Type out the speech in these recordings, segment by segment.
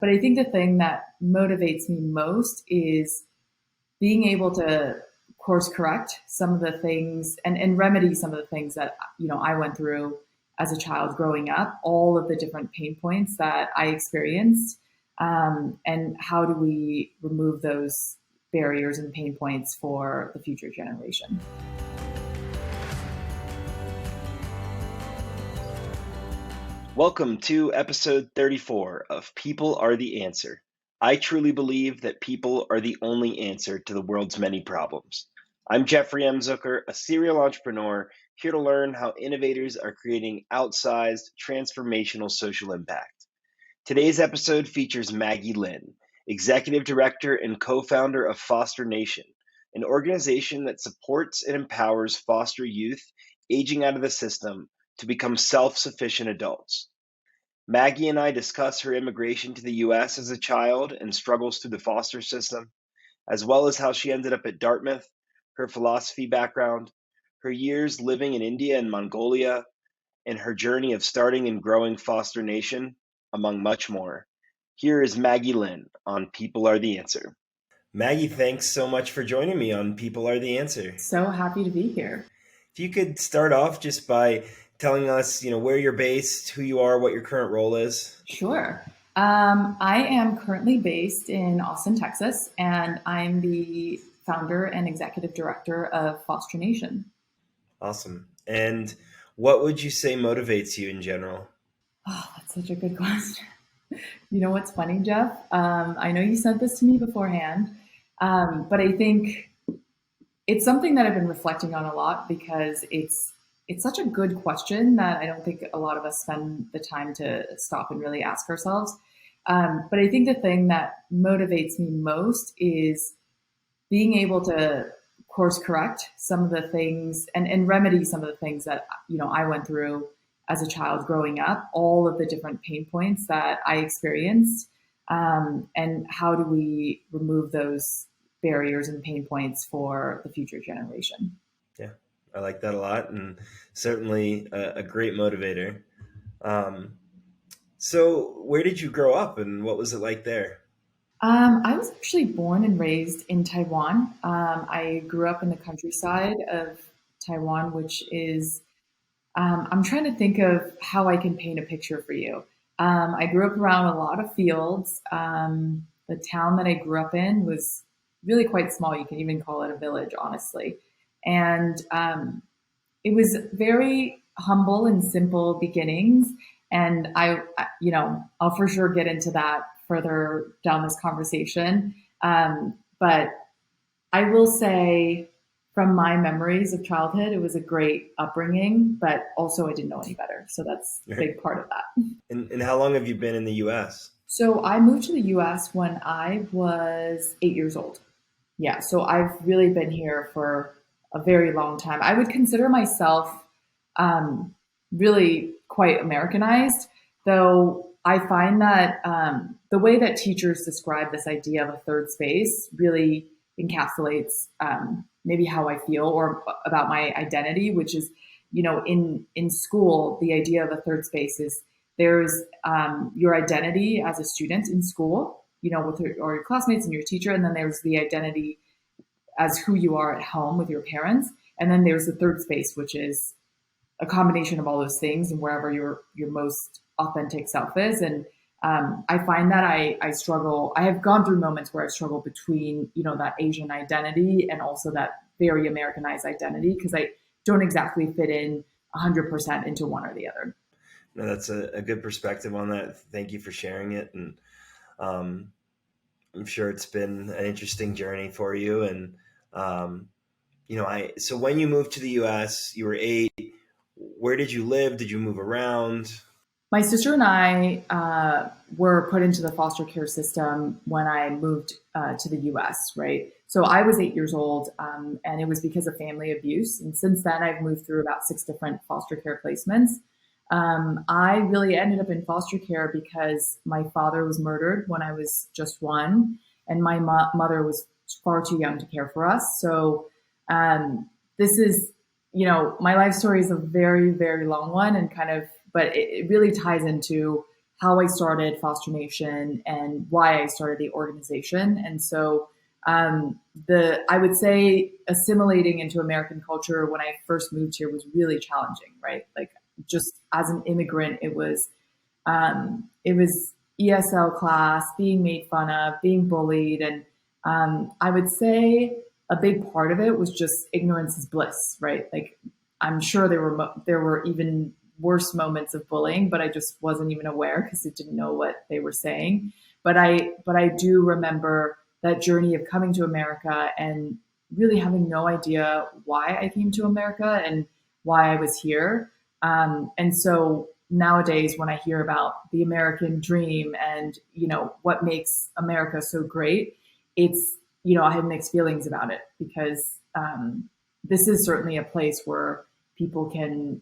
But I think the thing that motivates me most is being able to course correct some of the things and remedy some of the things that I went through as a child growing up, all of the different pain points that I experienced, and how do we remove those barriers and pain points for the future generation. Welcome to episode 34 of People Are the Answer. I truly believe that people are the only answer to the world's many problems. I'm Jeffrey M. Zucker, a serial entrepreneur, here to learn how innovators are creating outsized, transformational social impact. Today's episode features Maggie Lin, Executive Director and co-founder of Foster Nation, an organization that supports and empowers foster youth aging out of the system to become self-sufficient adults. Maggie and I discuss her immigration to the US as a child and struggles through the foster system, as well as how she ended up at Dartmouth, her philosophy background, her years living in India and Mongolia, and her journey of starting and growing Foster Nation, among much more. Here is Maggie Lin on People Are the Answer. Maggie, thanks so much for joining me on People Are the Answer. So happy to be here. If you could start off just by telling us, where you're based, who you are, what your current role is. Sure. I am currently based in Austin, Texas, and I'm the founder and executive director of Foster Nation. Awesome. And what would you say motivates you in general? Oh, that's such a good question. You know what's funny, Jeff? I know you sent this to me beforehand, but I think it's something that I've been reflecting on a lot because it's such a good question that I don't think a lot of us spend the time to stop and really ask ourselves. But I think the thing that motivates me most is being able to course correct some of the things and remedy some of the things that I went through as a child growing up, all of the different pain points that I experienced, and how do we remove those barriers and pain points for the future generation. Yeah, I like that a lot, and certainly a great motivator. So where did you grow up and what was it like there? I was actually born and raised in Taiwan. I grew up in the countryside of Taiwan, which is, I'm trying to think of how I can paint a picture for you. I grew up around a lot of fields. The town that I grew up in was really quite small. You can even call it a village, honestly. And it was very humble and simple beginnings. And I'll for sure get into that further down this conversation. But I will say, from my memories of childhood, it was a great upbringing, but also I didn't know any better. So that's a big part of that. And how long have you been in the US? So I moved to the US when I was 8 years old. Yeah, so I've really been here for a very long time. I would consider myself really quite Americanized, though I find that the way that teachers describe this idea of a third space really encapsulates maybe how I feel or about my identity, which is, in school, the idea of a third space is there's your identity as a student in school, with your classmates and your teacher, and then there's the identity as who you are at home with your parents, and then there's the third space, which is a combination of all those things and wherever your most authentic self is. And I find that I struggle. I have gone through moments where I struggle between, that Asian identity and also that very Americanized identity, because I don't exactly fit in 100% into one or the other. No, that's a good perspective on that. Thank you for sharing it. And I'm sure it's been an interesting journey for you. And, so when you moved to the US, you were 8. Where did you live? Did you move around? My sister and I were put into the foster care system when I moved to the US, right? So I was 8 years old, and it was because of family abuse. And since then, I've moved through about 6 different foster care placements. I really ended up in foster care because my father was murdered when I was just 1, and my mother was far too young to care for us. So this is, my life story is a very, very long one, and but it really ties into how I started Foster Nation and why I started the organization. And so the I would say assimilating into American culture when I first moved here was really challenging, right? Like just as an immigrant, it was ESL class, being made fun of, being bullied, and I would say a big part of it was just ignorance is bliss, right? Like I'm sure there were even worse moments of bullying, but I just wasn't even aware because I didn't know what they were saying. But I do remember that journey of coming to America and really having no idea why I came to America and why I was here. And so nowadays, when I hear about the American dream and what makes America so great, it's I have mixed feelings about it because this is certainly a place where people can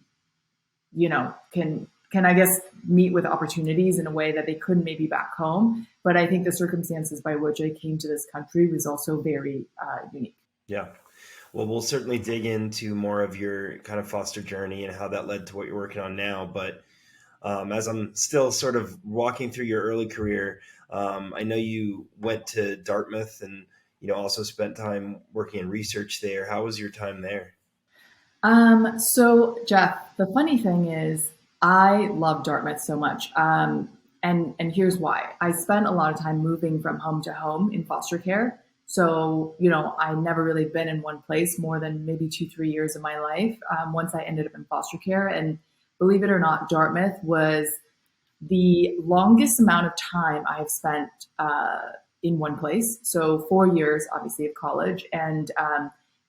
I guess meet with opportunities in a way that they couldn't maybe back home. But I think the circumstances by which I came to this country was also very unique. Yeah. Well, we'll certainly dig into more of your kind of foster journey and how that led to what you're working on now. But as I'm still sort of walking through your early career, I know you went to Dartmouth and also spent time working in research there. How was your time there? So Jeff, the funny thing is, I love Dartmouth so much. And here's why. I spent a lot of time moving from home to home in foster care. So, I never really been in one place more than maybe 2, 3 years of my life. Once I ended up in foster care, and believe it or not, Dartmouth was the longest amount of time I have spent in one place. So 4 years, obviously, of college, and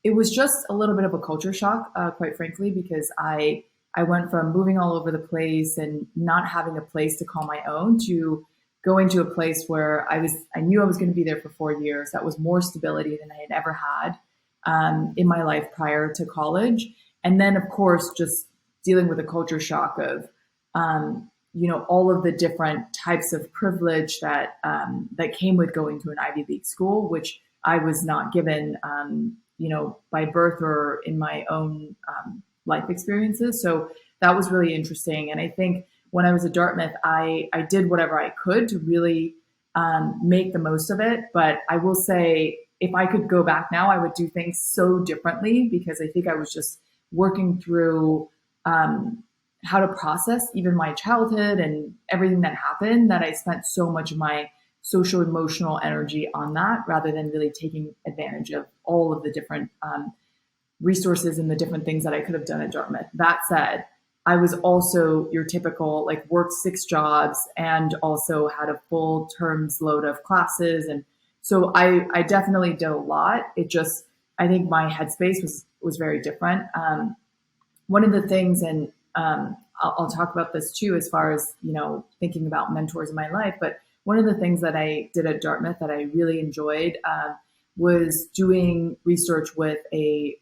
it was just a little bit of a culture shock, quite frankly, because I went from moving all over the place and not having a place to call my own to going to a place where I knew I was going to be there for 4 years. That was more stability than I had ever had in my life prior to college. And then, of course, just dealing with a culture shock of all of the different types of privilege that came with going to an Ivy League school, which I was not given, by birth or in my own life experiences. So that was really interesting. And I think when I was at Dartmouth, I did whatever I could to really make the most of it. But I will say, if I could go back now, I would do things so differently because I think I was just working through how to process even my childhood and everything that happened, that I spent so much of my social emotional energy on that rather than really taking advantage of all of the different resources and the different things that I could have done at Dartmouth. That said, I was also your typical like worked 6 jobs and also had a full term's load of classes. And so I definitely did a lot. It just, I think my headspace was very different. One of the things, and I'll talk about this too, as far as, thinking about mentors in my life, but one of the things that I did at Dartmouth that I really enjoyed was doing research with a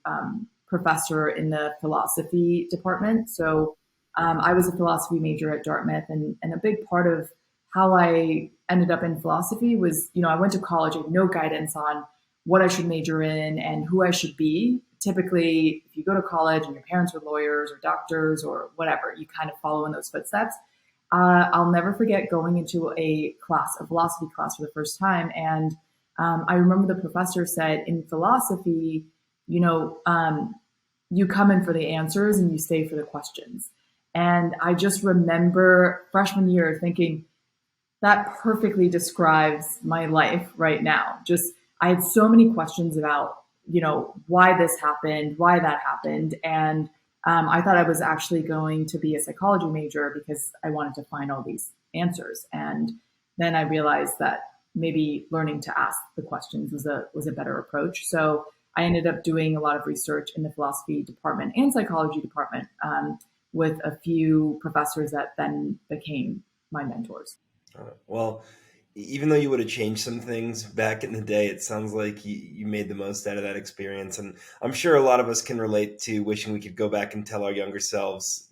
professor in the philosophy department. So I was a philosophy major at Dartmouth, and a big part of how I ended up in philosophy was, I went to college, I had no guidance on what I should major in and who I should be. Typically, if you go to college and your parents are lawyers or doctors or whatever, you kind of follow in those footsteps. I'll never forget going into a philosophy class for the first time. And I remember the professor said, in philosophy, you come in for the answers and you stay for the questions. And I just remember freshman year thinking that perfectly describes my life right now. Just, I had so many questions about, why this happened, why that happened. And I thought I was actually going to be a psychology major because I wanted to find all these answers. And then I realized that maybe learning to ask the questions was a better approach. So I ended up doing a lot of research in the philosophy department and psychology department with a few professors that then became my mentors. Well, even though you would have changed some things back in the day, it sounds like you made the most out of that experience. And I'm sure a lot of us can relate to wishing we could go back and tell our younger selves,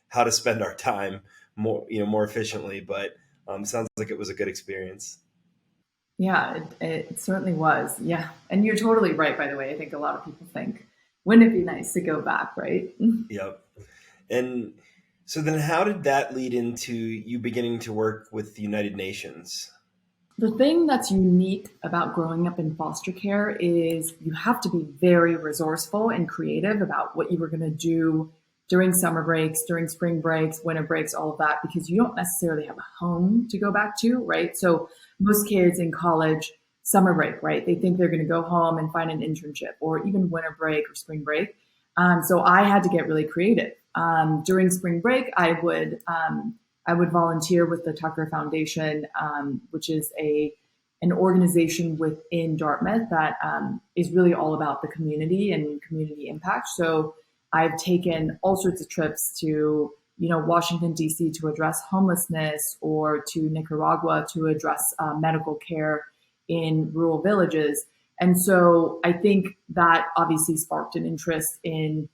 how to spend our time more efficiently. But sounds like it was a good experience. Yeah, it certainly was. Yeah. And you're totally right, by the way. I think a lot of people think, wouldn't it be nice to go back, right? Yep. And So then how did that lead into you beginning to work with the United Nations? The thing that's unique about growing up in foster care is you have to be very resourceful and creative about what you were going to do during summer breaks, during spring breaks, winter breaks, all of that, because you don't necessarily have a home to go back to, right? So most kids in college, summer break, right? They think they're going to go home and find an internship or even winter break or spring break. So I had to get really creative. During spring break, I would volunteer with the Tucker Foundation, which is an organization within Dartmouth that is really all about the community and community impact. So I've taken all sorts of trips to, Washington, D.C. to address homelessness, or to Nicaragua to address medical care in rural villages. And so I think that obviously sparked an interest in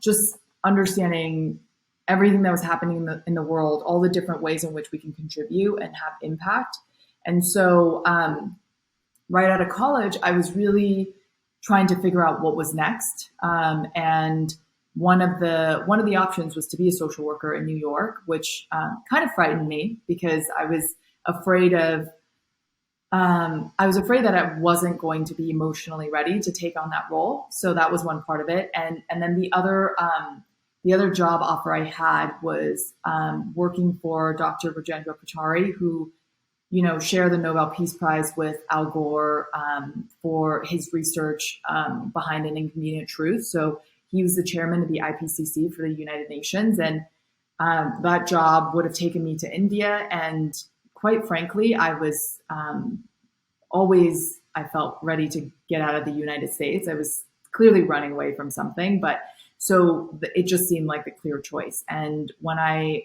just understanding everything that was happening in the world, all the different ways in which we can contribute and have impact. And so right out of college, I was really trying to figure out what was next. And one of the options was to be a social worker in New York, which kind of frightened me because I was afraid that I wasn't going to be emotionally ready to take on that role. So that was one part of it. And then the other job offer I had was working for Dr. Rajendra Pachauri, who, shared the Nobel Peace Prize with Al Gore for his research behind an inconvenient truth. So he was the chairman of the IPCC for the United Nations. And that job would have taken me to India. And quite frankly, I was I felt ready to get out of the United States. I was clearly running away from something, but so it just seemed like the clear choice. And when I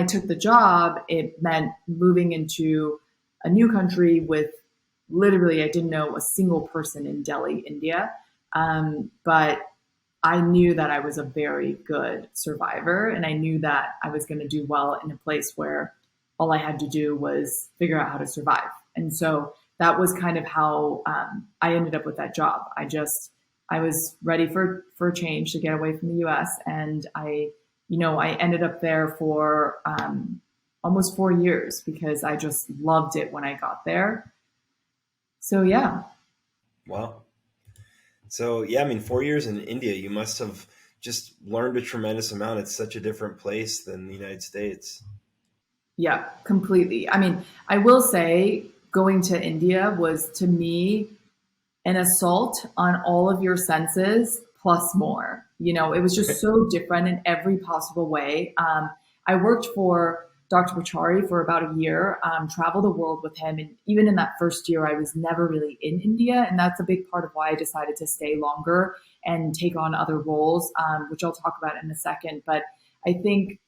took the job, it meant moving into a new country with literally, I didn't know a single person in Delhi, India. But I knew that I was a very good survivor, and I knew that I was going to do well in a place where all I had to do was figure out how to survive. And so that was kind of how I ended up with that job. I was ready for a change to get away from the U.S. And I ended up there for almost 4 years because I just loved it when I got there. So yeah. Wow. So yeah, I mean, 4 years in India, you must have just learned a tremendous amount. It's such a different place than the United States. Yeah, completely. I mean, I will say going to India was, to me, an assault on all of your senses plus more. It was just so different in every possible way. I worked for Dr. Pachauri for about a year, traveled the world with him. And even in that first year, I was never really in India. And that's a big part of why I decided to stay longer and take on other roles, which I'll talk about in a second. But I think,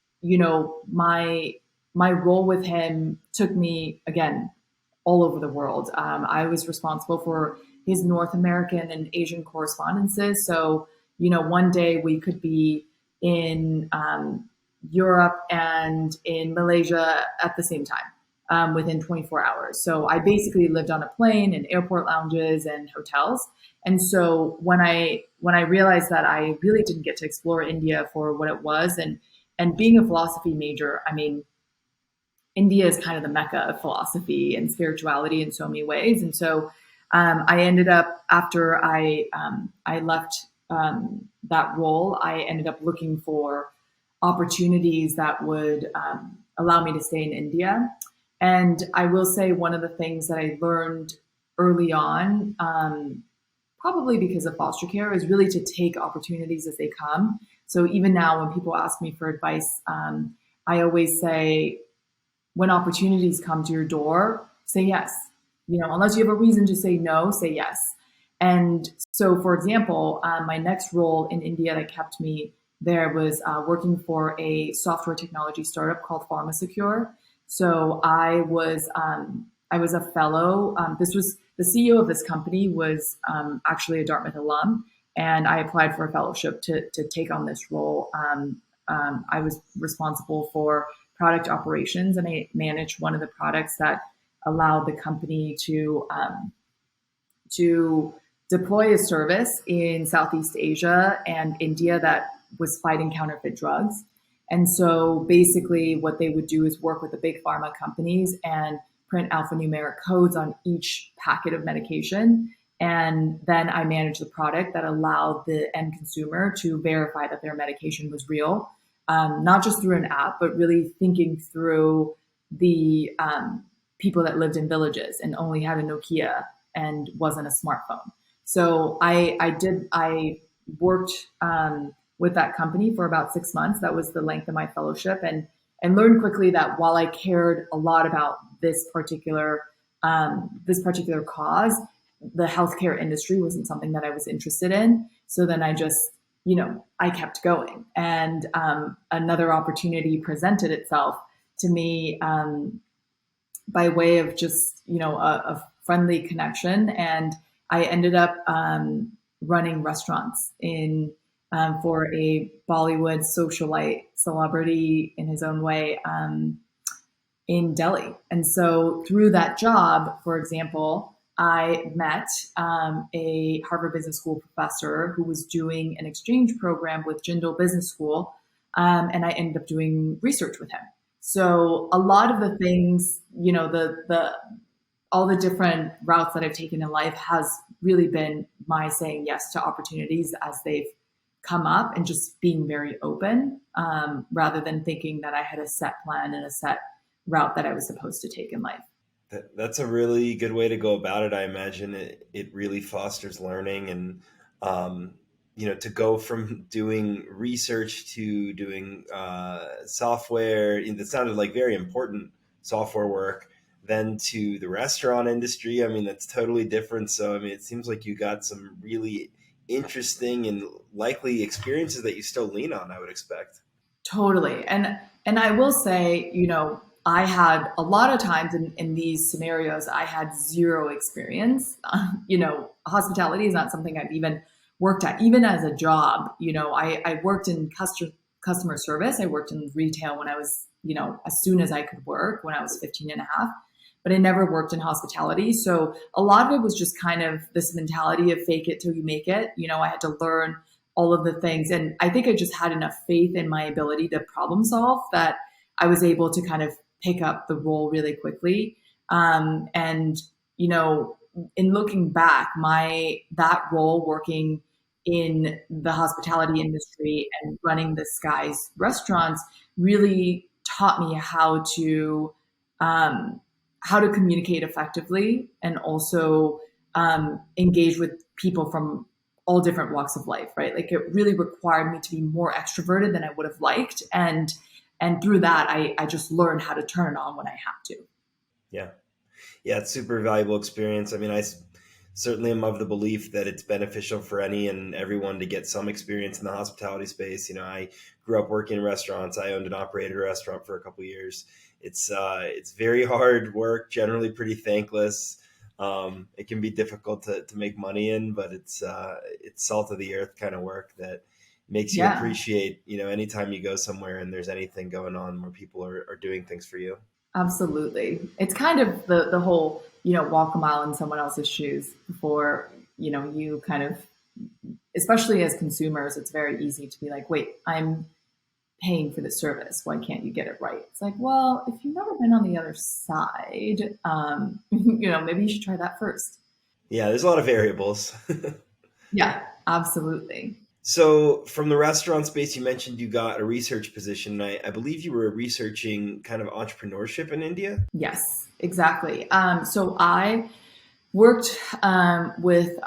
my role with him took me, again, all over the world. I was responsible for his North American and Asian correspondences. So, one day we could be in Europe and in Malaysia at the same time within 24 hours. So I basically lived on a plane in airport lounges and hotels. And so when I realized that I really didn't get to explore India for what it was, and being a philosophy major, I mean, India is kind of the mecca of philosophy and spirituality in so many ways. And so I ended up, after I left that role, I ended up looking for opportunities that would allow me to stay in India. And I will say one of the things that I learned early on, probably because of foster care, is really to take opportunities as they come. So even now when people ask me for advice, I always say, when opportunities come to your door, say yes. Unless you have a reason to say no, say yes. And so, for example, my next role in India that kept me there was working for a software technology startup called PharmaSecure. So I was a fellow. This was the CEO of this company was actually a Dartmouth alum, and I applied for a fellowship to take on this role. I was responsible for product operations, and I managed one of the products that allowed the company to deploy a service in Southeast Asia and India that was fighting counterfeit drugs. And so basically what they would do is work with the big pharma companies and print alphanumeric codes on each packet of medication. And then I managed the product that allowed the end consumer to verify that their medication was real, not just through an app, but really thinking through the people that lived in villages and only had a Nokia and wasn't a smartphone. So I worked with that company for about 6 months. That was the length of my fellowship, and learned quickly that while I cared a lot about this particular cause, the healthcare industry wasn't something that I was interested in. So then I just, I kept going, and another opportunity presented itself to me by way of just, a friendly connection, and I ended up running restaurants for a Bollywood socialite celebrity in his own way in Delhi. And so through that job, for example, I met a Harvard Business School professor who was doing an exchange program with Jindal Business School, and I ended up doing research with him. So a lot of the things, all the different routes that I've taken in life has really been my saying yes to opportunities as they've come up, and just being very open, rather than thinking that I had a set plan and a set route that I was supposed to take in life. That's a really good way to go about it. I imagine it really fosters learning, and to go from doing research to doing software that sounded like very important software work, then to the restaurant industry. I mean, that's totally different. So, I mean, it seems like you got some really interesting and likely experiences that you still lean on, I would expect. Totally. And I will say, I had a lot of times in these scenarios, I had zero experience. Hospitality is not something I've even worked at, even as a job. I worked in customer service. I worked in retail when I was, as soon as I could work, when I was 15 and a half, but I never worked in hospitality. So a lot of it was just kind of this mentality of fake it till you make it. I had to learn all of the things. And I think I just had enough faith in my ability to problem solve that I was able to kind of pick up the role really quickly. And in looking back, that role working in the hospitality industry and running the Skies restaurants really taught me how to communicate effectively, and also engage with people from all different walks of life, right? Like, it really required me to be more extroverted than I would have liked. And through that, I just learned how to turn it on when I had to. Yeah. Yeah, it's super valuable experience. I mean, I certainly am of the belief that it's beneficial for any and everyone to get some experience in the hospitality space. I grew up working in restaurants. I owned and operated a restaurant for a couple of years. It's very hard work, generally pretty thankless. It can be difficult to make money in, but it's salt of the earth kind of work that makes you appreciate, anytime you go somewhere and there's anything going on where people are doing things for you. Absolutely. It's kind of the whole, walk a mile in someone else's shoes before, you kind of, especially as consumers, it's very easy to be like, wait, I'm paying for the service. Why can't you get it right? It's like, well, if you've never been on the other side, maybe you should try that first. Yeah, there's a lot of variables. Yeah, absolutely. So from the restaurant space, you mentioned you got a research position. I believe you were researching kind of entrepreneurship in India. Yes, exactly. So I worked with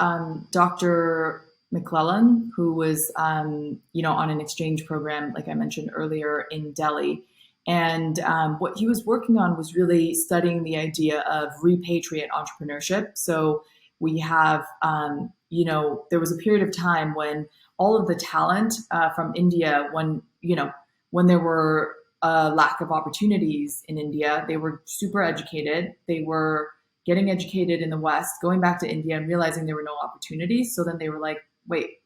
Dr. McClellan, who was, on an exchange program, like I mentioned earlier, in Delhi. And what he was working on was really studying the idea of repatriate entrepreneurship. So we have, there was a period of time when all of the talent from India, when there were a lack of opportunities in India, they were super educated. They were getting educated in the West, going back to India and realizing there were no opportunities. So then they were like, wait,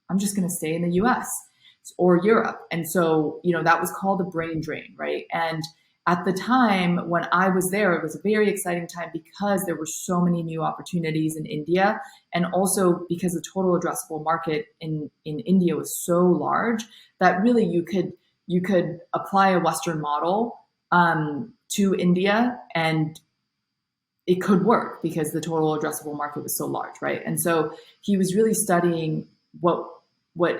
I'm just going to stay in the US or Europe. And so, that was called a brain drain, right? And at the time when I was there, it was a very exciting time because there were so many new opportunities in India. And also because the total addressable market in India was so large that really you could you could apply a Western model to India, and it could work because the total addressable market was so large, right? And so he was really studying what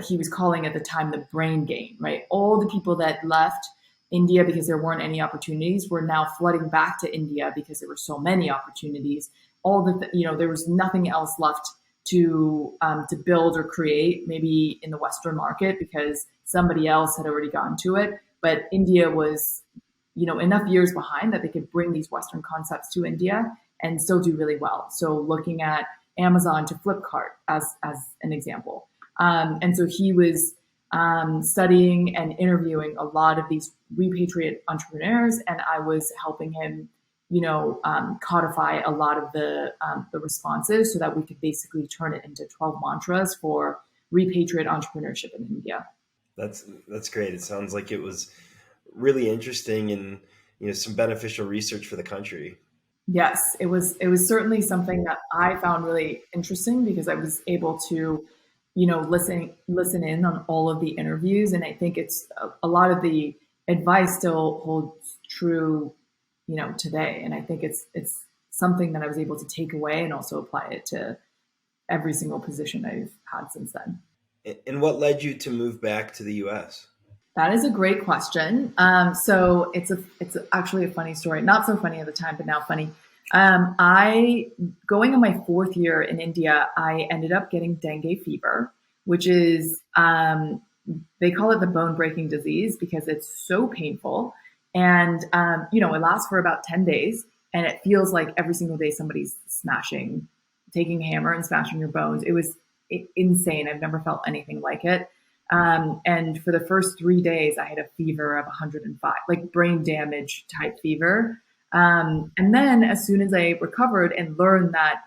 he was calling at the time the brain gain, right? All the people that left India because there weren't any opportunities were now flooding back to India because there were so many opportunities. There was nothing else left to build or create, maybe in the Western market, because somebody else had already gotten to it. But India was, enough years behind that they could bring these Western concepts to India and still do really well. So looking at Amazon to Flipkart as an example. And so he was studying and interviewing a lot of these repatriate entrepreneurs, and I was helping him, codify a lot of the responses so that we could basically turn it into 12 mantras for repatriate entrepreneurship in India. That's great. It sounds like it was really interesting and some beneficial research for the country. Yes, it was certainly something that I found really interesting because I was able to listen in on all of the interviews, and I think it's a lot of the advice still holds true today, and I think it's something that I was able to take away and also apply it to every single position I've had since then. And what led you to move back to the US? That is a great question. So it's actually a funny story. Not so funny at the time, but now funny. I going on my 4th year in India, I ended up getting dengue fever, which is they call it the bone breaking disease because it's so painful, and it lasts for about 10 days, and it feels like every single day somebody's taking a hammer and smashing your bones. It was insane. I've never felt anything like it. And for the first 3 days, I had a fever of 105, like brain damage type fever. And then as soon as I recovered and learned that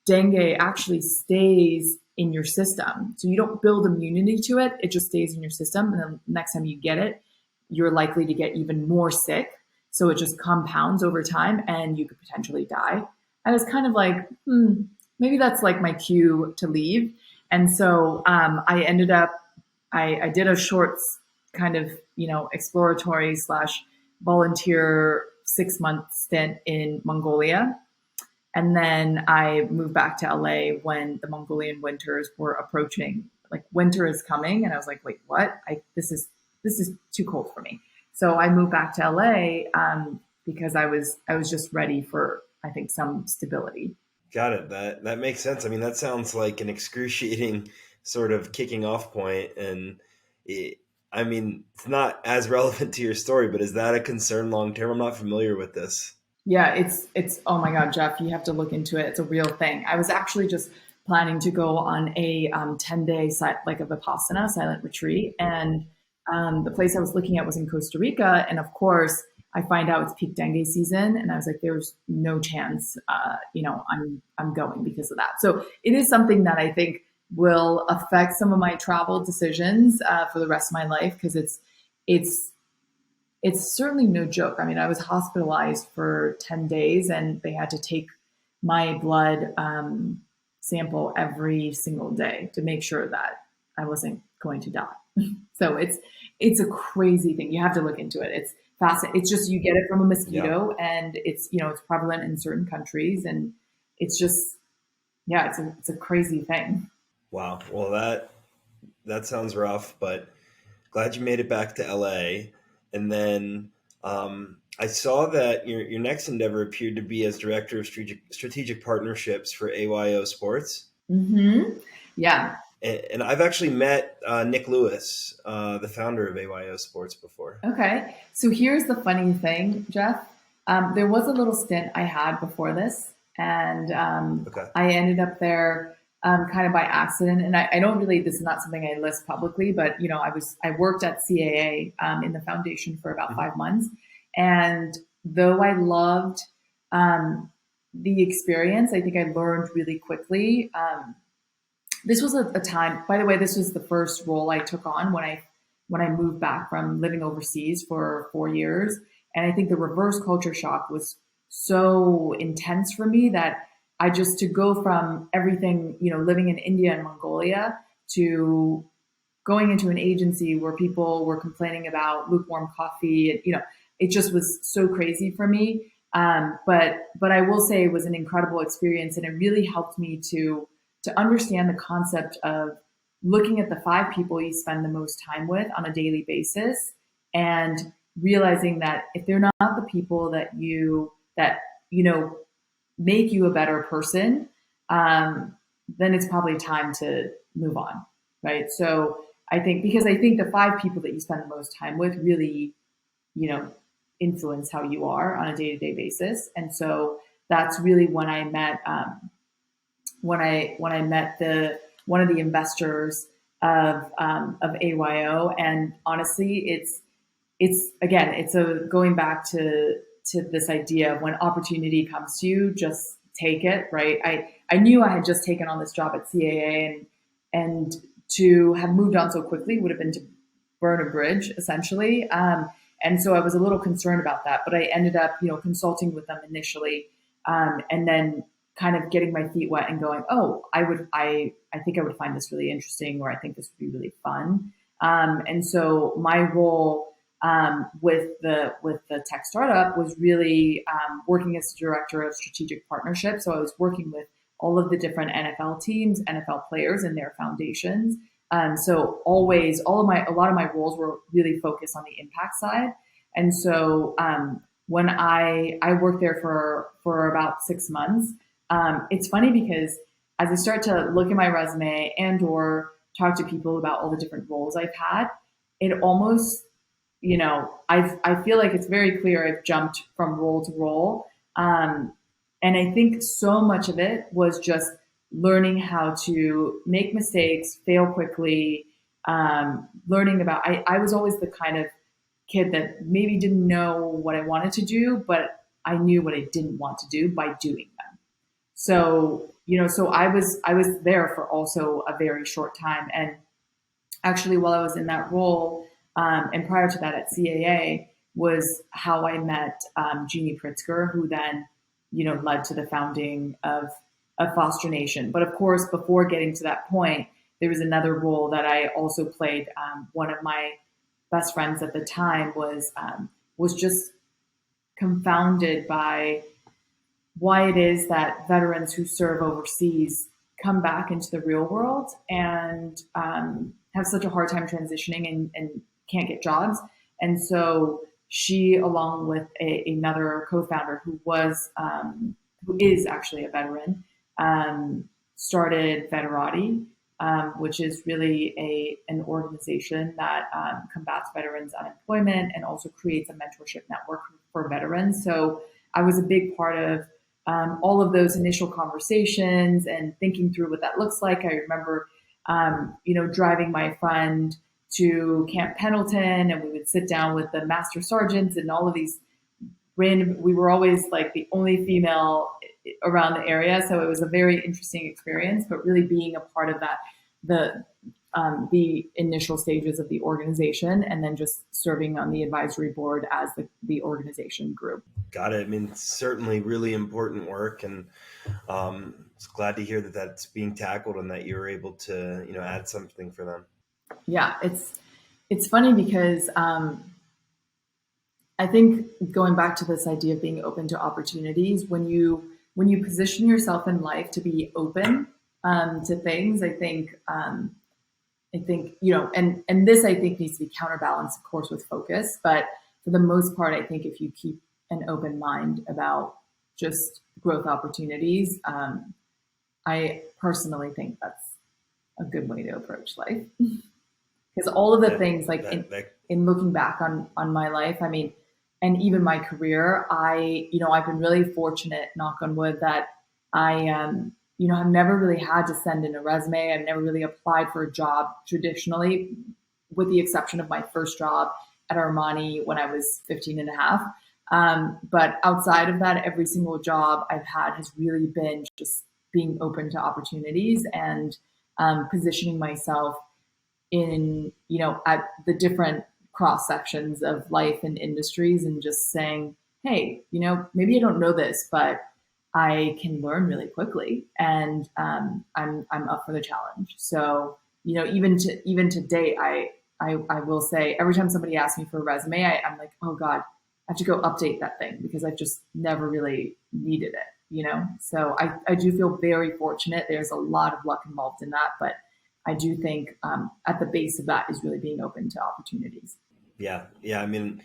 dengue actually stays in your system, so you don't build immunity to it, it just stays in your system. And then next time you get it, you're likely to get even more sick. So it just compounds over time and you could potentially die. I was kind of like, maybe that's like my cue to leave. And so I ended up, I did a short kind of, exploratory / volunteer 6-month stint in Mongolia. And then I moved back to LA when the Mongolian winters were approaching. Like winter is coming, and I was like, wait, what? This is too cold for me. So I moved back to LA because I was just ready for, I think, some stability. Got it. That makes sense. I mean, that sounds like an excruciating sort of kicking off point, and it's not as relevant to your story, but is that a concern long term? I'm not familiar with this. Yeah, it's oh my God, Jeff, you have to look into it. It's a real thing. I was actually just planning to go on a 10-day like a Vipassana silent retreat, and the place I was looking at was in Costa Rica, and of course I find out it's peak dengue season, and I was like, there's no chance, I'm going because of that. So it is something that I think will affect some of my travel decisions for the rest of my life, because it's certainly no joke. I mean, I was hospitalized for 10 days and they had to take my blood sample every single day to make sure that I wasn't going to die. So it's a crazy thing. You have to look into it. It's fascinating. It's just, you get it from a mosquito, and it's prevalent in certain countries, and it's just, it's a crazy thing. Wow. Well, that sounds rough, but glad you made it back to LA. And then I saw that your next endeavor appeared to be as director of strategic partnerships for AYO Sports. Mm-hmm. Yeah. And I've actually met Nick Lewis, the founder of AYO Sports, before. Okay. So here's the funny thing, Jeff. There was a little stint I had before this, and I ended up there kind of by accident. And I don't really, this is not something I list publicly, but I worked at CAA in the foundation for about 5 months. And though I loved the experience, I think I learned really quickly. This was a time, by the way, this was the first role I took on when I moved back from living overseas for 4 years. And I think the reverse culture shock was so intense for me that to go from everything, living in India and Mongolia to going into an agency where people were complaining about lukewarm coffee, and it just was so crazy for me. But I will say it was an incredible experience, and it really helped me to understand the concept of looking at the 5 people you spend the most time with on a daily basis, and realizing that if they're not the people that make you a better person, then it's probably time to move on, right? So I think the 5 people that you spend the most time with really, influence how you are on a day-to-day basis. And so that's really when I met the one of the investors of AYO. And honestly, it's going back to this idea of when opportunity comes to you, just take it, right? I knew I had just taken on this job at CAA, and to have moved on so quickly would have been to burn a bridge, essentially. And so I was a little concerned about that, but I ended up, consulting with them initially, and then kind of getting my feet wet and going, oh, I think I would find this really interesting, or I think this would be really fun. And so my role with the tech startup was really working as director of strategic partnerships. So I was working with all of the different NFL teams, NFL players, and their foundations. So a lot of my roles were really focused on the impact side. And so when I worked there for about 6 months, it's funny because as I start to look at my resume and or talk to people about all the different roles I've had, it almost, I feel like it's very clear I've jumped from role to role. And I think so much of it was just learning how to make mistakes, fail quickly, learning about, I was always the kind of kid that maybe didn't know what I wanted to do, but I knew what I didn't want to do by doing them. So, so I was there for also a very short time. And actually, while I was in that role, and prior to that at CAA, was how I met Jeannie Pritzker, who then, led to the founding of Foster Nation. But of course, before getting to that point, there was another role that I also played. One of my best friends at the time was just confounded by why it is that veterans who serve overseas come back into the real world and have such a hard time transitioning and can't get jobs. And so she, along with another co-founder who is actually a veteran, started Veterati, which is really an organization that combats veterans' unemployment and also creates a mentorship network for veterans. So I was a big part of all of those initial conversations and thinking through what that looks like. I remember, driving my friend to Camp Pendleton, and we would sit down with the master sergeants and all of these we were always like the only female around the area. So it was a very interesting experience, but really being a part of that, the initial stages of the organization, and then just serving on the advisory board as the organization grew. Got it. I mean, certainly really important work, and it's glad to hear that that's being tackled and that you were able to, add something for them. Yeah, it's funny because I think going back to this idea of being open to opportunities, when you position yourself in life to be open to things, I think and this I think needs to be counterbalanced, of course, with focus. But for the most part, I think if you keep an open mind about just growth opportunities, I personally think that's a good way to approach life. Because all of the things, like in looking back on my life, I mean, and even my career, I've been really fortunate, knock on wood, that I've never really had to send in a resume. I've never really applied for a job traditionally, with the exception of my first job at Armani when I was 15 and a half. But outside of that, every single job I've had has really been just being open to opportunities and positioning myself in, at the different cross sections of life and industries, and just saying, hey, maybe I don't know this, but I can learn really quickly, and I'm up for the challenge. So even to date, I will say every time somebody asks me for a resume, I'm like, oh God, I have to go update that thing because I've just never really needed it. So I do feel very fortunate. There's a lot of luck involved in that, but I do think at the base of that is really being open to opportunities. Yeah. I mean,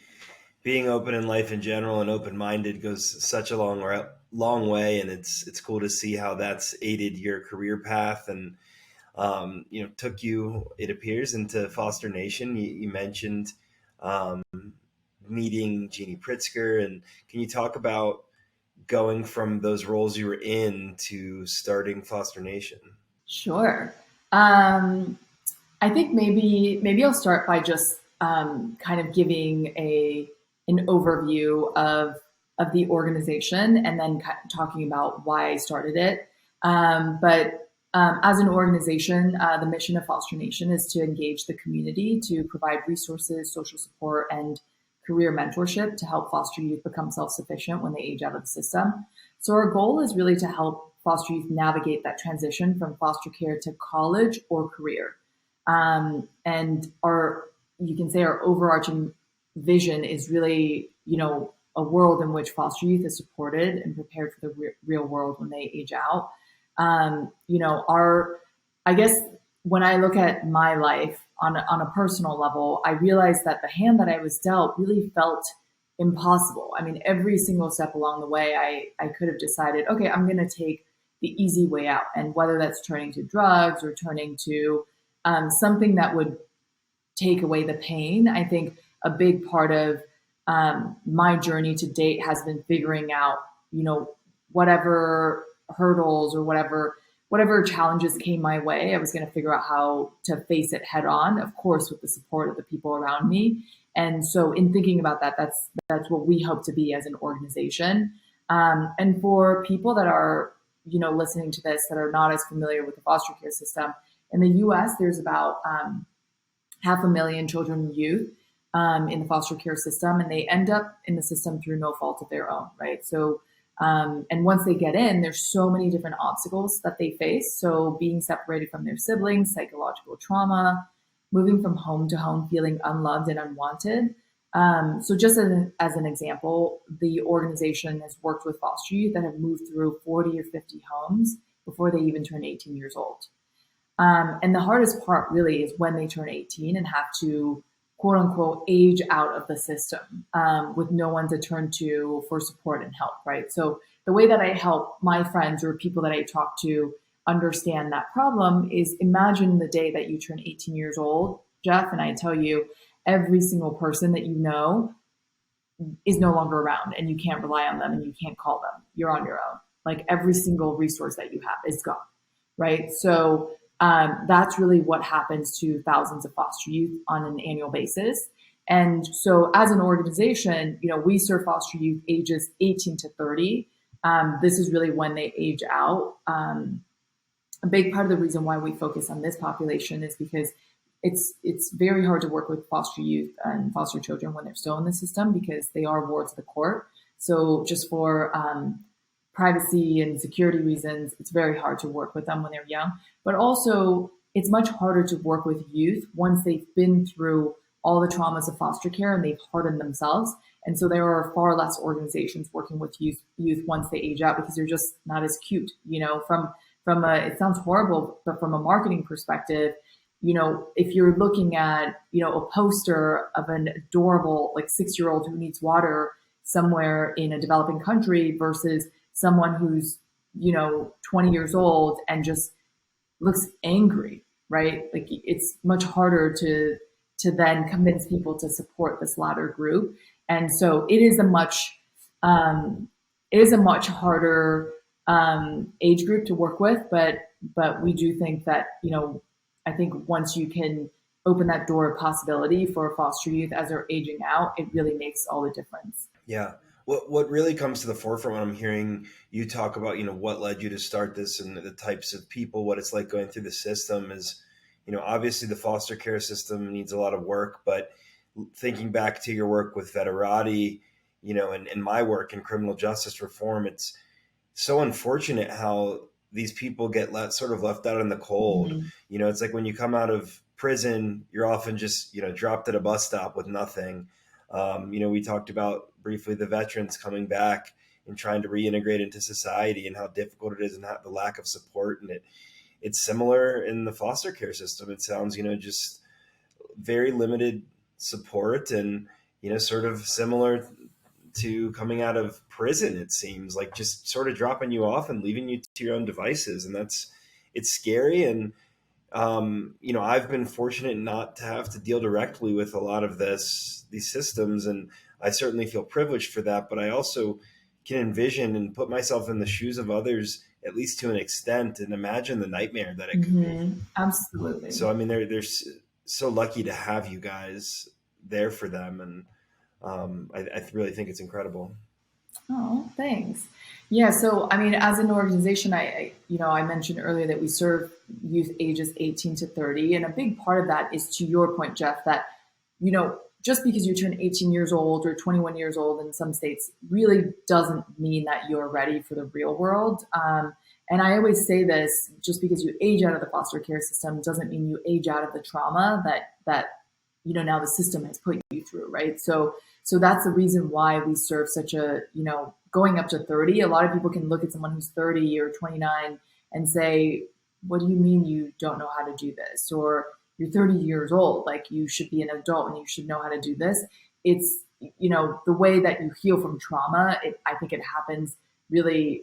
being open in life in general and open-minded goes such a long way, and it's cool to see how that's aided your career path and took you, it appears, into Foster Nation. You mentioned um, meeting Jeannie Pritzker, and can you talk about going from those roles you were in to starting Foster Nation? Sure. I think maybe I'll start by just kind of giving an overview of the organization and then talking about why I started it. But as an organization, the mission of Foster Nation is to engage the community to provide resources, social support, and career mentorship to help foster youth become self-sufficient when they age out of the system. So our goal is really to help foster youth navigate that transition from foster care to college or career. And you can say our overarching vision is really, a world in which foster youth is supported and prepared for the real world when they age out. I guess when I look at my life on a personal level, I realized that the hand that I was dealt really felt impossible. I mean, every single step along the way, I could have decided, okay, I'm going to take the easy way out. And whether that's turning to drugs or turning to something that would take away the pain, I think a big part of my journey to date has been figuring out, whatever hurdles or whatever challenges came my way, I was going to figure out how to face it head on, of course, with the support of the people around me. And so in thinking about that, that's what we hope to be as an organization. And for people that are, listening to this that are not as familiar with the foster care system, in the US, there's about 500,000 children and youth in the foster care system, and they end up in the system through no fault of their own, right? So, and once they get in, there's so many different obstacles that they face. So being separated from their siblings, psychological trauma, moving from home to home, feeling unloved and unwanted. So just as an example, the organization has worked with foster youth that have moved through 40 or 50 homes before they even turn 18 years old. And the hardest part really is when they turn 18 and have to, quote unquote, age out of the system with no one to turn to for support and help, right? So the way that I help my friends or people that I talk to understand that problem is imagine the day that you turn 18 years old, Jeff, and I tell you, every single person that you know is no longer around and you can't rely on them and you can't call them. You're on your own. Like every single resource that you have is gone, right? So that's really what happens to thousands of foster youth on an annual basis. And so as an organization, we serve foster youth ages 18 to 30. This is really when they age out. A big part of the reason why we focus on this population is because it's very hard to work with foster youth and foster children when they're still in the system because they are wards of the court. So just for privacy and security reasons, it's very hard to work with them when they're young. But also, it's much harder to work with youth once they've been through all the traumas of foster care and they've hardened themselves. And so there are far less organizations working with youth once they age out because they're just not as cute. It sounds horrible, but from a marketing perspective, if you're looking at, a poster of an adorable, 6-year-old who needs water somewhere in a developing country versus someone who's, 20 years old and just looks angry, right? Like it's much harder to then convince people to support this latter group. And so it is a much harder age group to work with, but we do think that, I think once you can open that door of possibility for foster youth as they're aging out, it really makes all the difference. Yeah. What really comes to the forefront when I'm hearing you talk about, what led you to start this and the types of people, what it's like going through the system is, obviously the foster care system needs a lot of work, but thinking back to your work with Veterati, and my work in criminal justice reform, it's so unfortunate how these people get sort of left out in the cold. Mm-hmm. It's like when you come out of prison, you're often just, dropped at a bus stop with nothing. We talked about briefly the veterans coming back and trying to reintegrate into society and how difficult it is and how the lack of support. And it's similar in the foster care system. It sounds, just very limited support and, sort of similar to coming out of prison. It seems like just sort of dropping you off and leaving you to your own devices. And it's scary. And, I've been fortunate not to have to deal directly with a lot of these systems. And I certainly feel privileged for that, but I also can envision and put myself in the shoes of others, at least to an extent, and imagine the nightmare that it could be. Absolutely. So, I mean, they're so lucky to have you guys there for them. And I really think it's incredible. Oh, thanks. Yeah. So, I mean, as an organization, I mentioned earlier that we serve youth ages 18 to 30. And a big part of that is, to your point, Jeff, that, just because you turn 18 years old or 21 years old in some states really doesn't mean that you're ready for the real world. And I always say this, just because you age out of the foster care system doesn't mean you age out of the trauma that now the system has put you through, right? So that's the reason why we serve such a, going up to 30. A lot of people can look at someone who's 30 or 29 and say, what do you mean you don't know how to do this? Or you're 30 years old, like you should be an adult and you should know how to do this. It's, the way that you heal from trauma, I think it happens really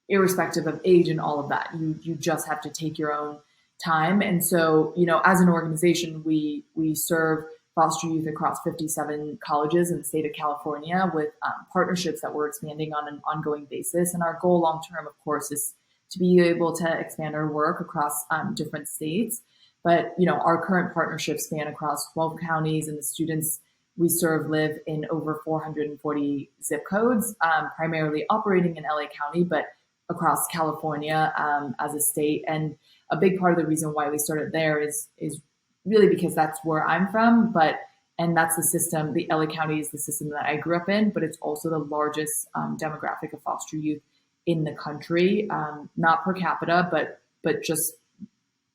irrespective of age and all of that. You just have to take your own time. And so, as an organization, we serve foster youth across 57 colleges in the state of California with partnerships that we're expanding on an ongoing basis. And our goal long-term, of course, is to be able to expand our work across different states. But, our current partnerships span across 12 counties, and the students we serve live in over 440 zip codes, primarily operating in LA County, but across California as a state. And a big part of the reason why we started there is really because that's where I'm from, and that's the system. The LA County is the system that I grew up in, but it's also the largest demographic of foster youth in the country, not per capita, but just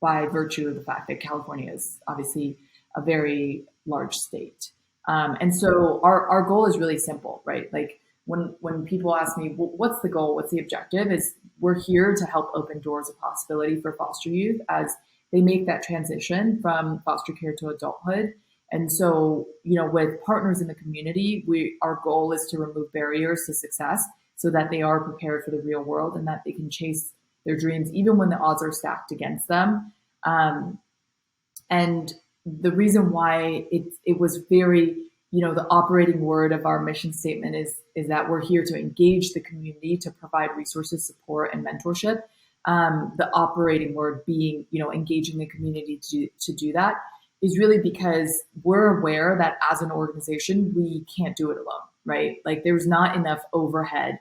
by virtue of the fact that California is obviously a very large state. And so our goal is really simple, right? Like when people ask me, well, what's the goal? What's the objective? Is we're here to help open doors of possibility for foster youth as they make that transition from foster care to adulthood. And so, with partners in the community, our goal is to remove barriers to success so that they are prepared for the real world and that they can chase their dreams, even when the odds are stacked against them. And the reason why it was very, the operating word of our mission statement is that we're here to engage the community, to provide resources, support, and mentorship. The operating word being, engaging the community to do that is really because we're aware that as an organization, we can't do it alone, right? Like there's not enough overhead,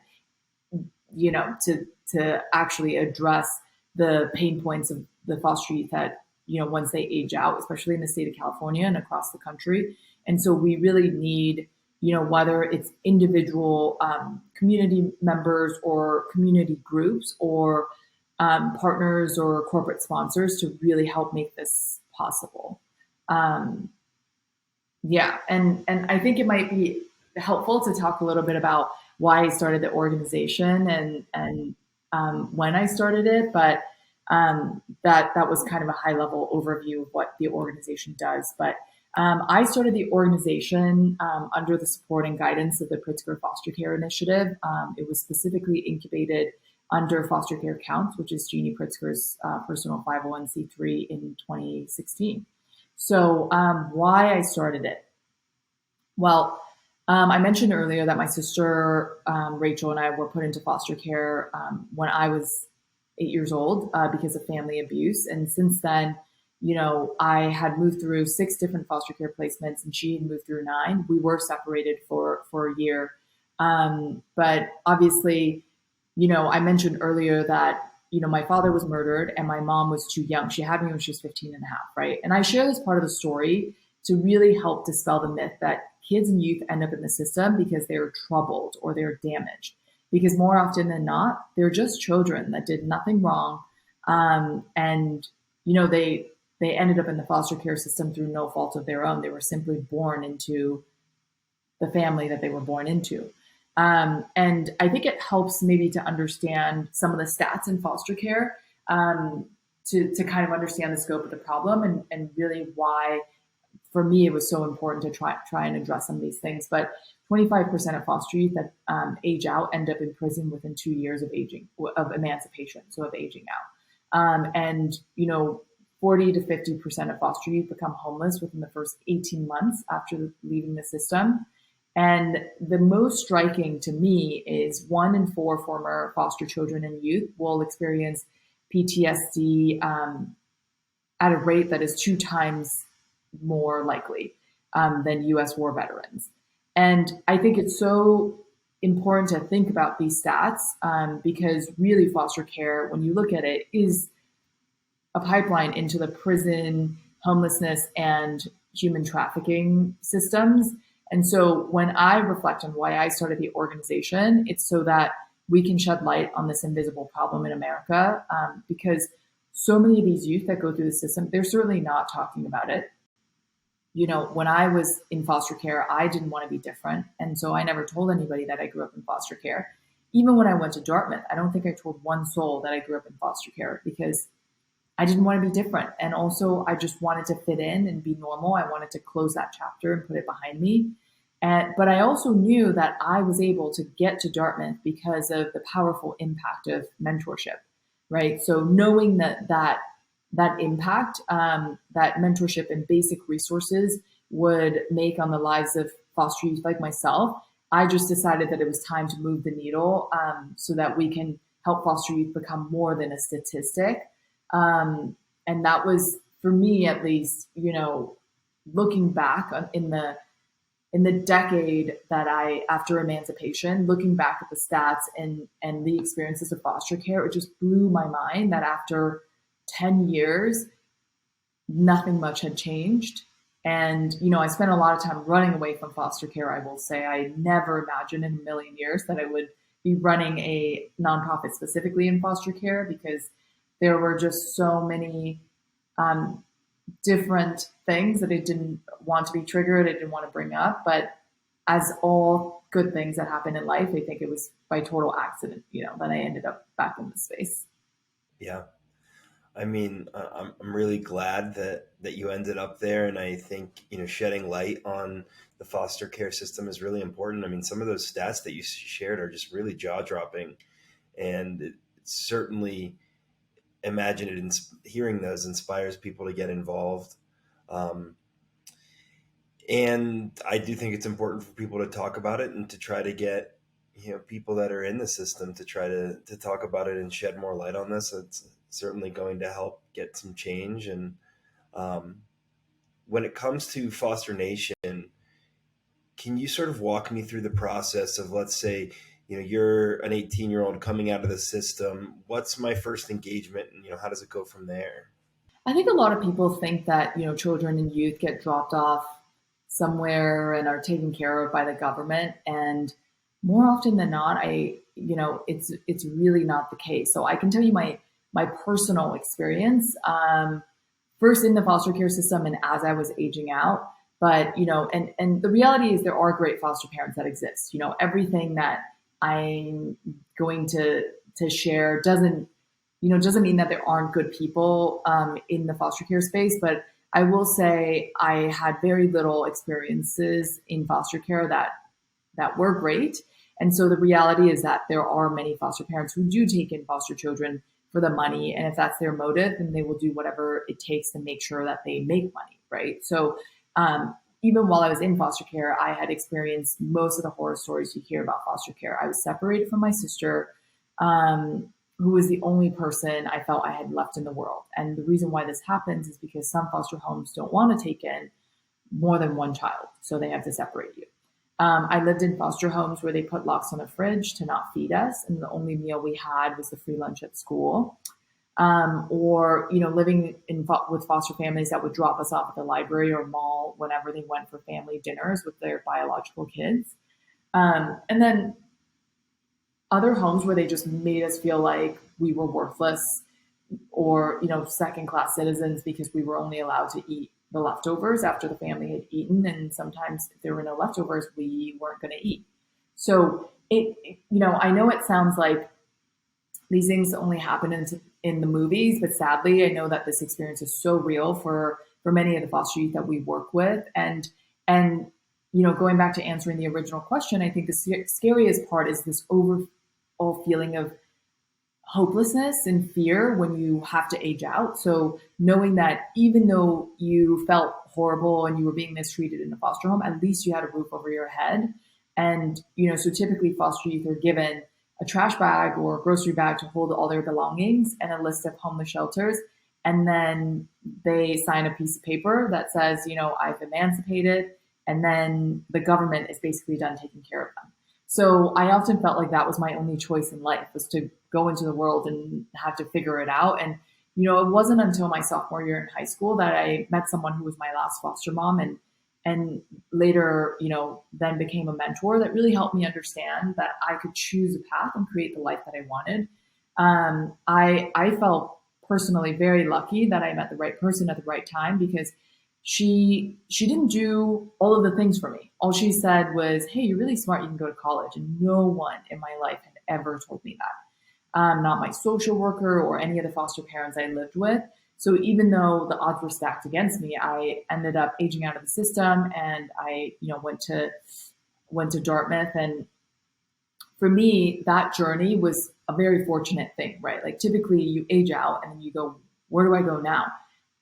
to actually address the pain points of the foster youth that, once they age out, especially in the state of California and across the country. And so we really need, whether it's individual community members or community groups or partners or corporate sponsors to really help make this possible. And I think it might be helpful to talk a little bit about why I started the organization and when I started it, but that was kind of a high level overview of what the organization does. But I started the organization under the support and guidance of the Pritzker Foster Care Initiative. It was specifically incubated under Foster Care Counts, which is Jeannie Pritzker's personal 501c3 in 2016. So why I started it? Well, I mentioned earlier that my sister, Rachel, and I were put into foster care when I was 8 years old because of family abuse. And since then, I had moved through 6 different foster care placements and she had moved through 9. We were separated for a year. But obviously, I mentioned earlier that, my father was murdered and my mom was too young. She had me when she was 15 and a half, right? And I share this part of the story to really help dispel the myth that kids and youth end up in the system because they're troubled or they're damaged. because more often than not, they're just children that did nothing wrong. And, they ended up in the foster care system through no fault of their own. They were simply born into the family that they were born into. And I think it helps maybe to understand some of the stats in foster care, to kind of understand the scope of the problem and really why, for me, it was so important to try and address some of these things. But 25% of foster youth that age out end up in prison within 2 years of emancipation, so of aging out. And 40 to 50% of foster youth become homeless within the first 18 months after leaving the system. And the most striking to me is 1 in 4 former foster children and youth will experience PTSD at a rate that is 2 times more likely than U.S. war veterans. And I think it's so important to think about these stats because really foster care, when you look at it, is a pipeline into the prison, homelessness, and human trafficking systems. And so when I reflect on why I started the organization, it's so that we can shed light on this invisible problem in America, because so many of these youth that go through the system, they're certainly not talking about it. When I was in foster care, I didn't want to be different. And so I never told anybody that I grew up in foster care. Even when I went to Dartmouth, I don't think I told one soul that I grew up in foster care because I didn't want to be different. And also I just wanted to fit in and be normal. I wanted to close that chapter and put it behind me. But I also knew that I was able to get to Dartmouth because of the powerful impact of mentorship, right? So knowing that impact, that mentorship and basic resources would make on the lives of foster youth like myself, I just decided that it was time to move the needle so that we can help foster youth become more than a statistic. And that was, for me at least, looking back in the decade that after emancipation, looking back at the stats and the experiences of foster care, it just blew my mind that after 10 years, nothing much had changed. And, I spent a lot of time running away from foster care. I will say I never imagined in a million years that I would be running a nonprofit specifically in foster care, because there were just so many different things that I didn't want to be triggered. I didn't want to bring up. But as all good things that happen in life, I think it was by total accident, that I ended up back in this space. Yeah. I mean, I'm really glad that you ended up there. And I think, shedding light on the foster care system is really important. I mean, some of those stats that you shared are just really jaw-dropping. And it certainly, hearing those inspires people to get involved. And I do think it's important for people to talk about it and to try to get, people that are in the system to try to talk about it and shed more light on this. It's certainly going to help get some change. And when it comes to Foster Nation, can you sort of walk me through the process of, let's say, you're an 18-year-old coming out of the system. What's my first engagement, and how does it go from there? I think a lot of people think that children and youth get dropped off somewhere and are taken care of by the government, and more often than not, it's really not the case. So I can tell you my personal experience, first in the foster care system and as I was aging out. But and the reality is there are great foster parents that exist. Everything that I'm going to share doesn't mean that there aren't good people in the foster care space. But I will say I had very little experiences in foster care that were great. And so the reality is that there are many foster parents who do take in foster children for the money. And if that's their motive, then they will do whatever it takes to make sure that they make money, right? So even while I was in foster care, I had experienced most of the horror stories you hear about foster care. I was separated from my sister, who was the only person I felt I had left in the world. And the reason why this happens is because some foster homes don't want to take in more than one child, so they have to separate you. I lived in foster homes where they put locks on the fridge to not feed us, and the only meal we had was the free lunch at school. Or living with foster families that would drop us off at the library or mall whenever they went for family dinners with their biological kids. And then other homes where they just made us feel like we were worthless or, second class citizens because we were only allowed to eat the leftovers after the family had eaten. And sometimes if there were no leftovers, we weren't going to eat. So I know it sounds like these things only happen in the movies, but sadly, I know that this experience is so real for many of the foster youth that we work with. And going back to answering the original question, I think the scariest part is this overall feeling of hopelessness and fear when you have to age out. So knowing that even though you felt horrible and you were being mistreated in a foster home, at least you had a roof over your head. And, so typically foster youth are given a trash bag or a grocery bag to hold all their belongings and a list of homeless shelters. And then they sign a piece of paper that says, I've emancipated. And then the government is basically done taking care of them. So I often felt like that was my only choice in life, was to go into the world and have to figure it out. And, it wasn't until my sophomore year in high school that I met someone who was my last foster mom and later, then became a mentor that really helped me understand that I could choose a path and create the life that I wanted. I felt personally very lucky that I met the right person at the right time, because she didn't do all of the things for me. All she said was, "Hey, you're really smart. You can go to college." And no one in my life had ever told me that. Not my social worker or any of the foster parents I lived with. So even though the odds were stacked against me, I ended up aging out of the system, and I, went to Dartmouth. And for me, that journey was a very fortunate thing, right? Like typically you age out and then you go, where do I go now?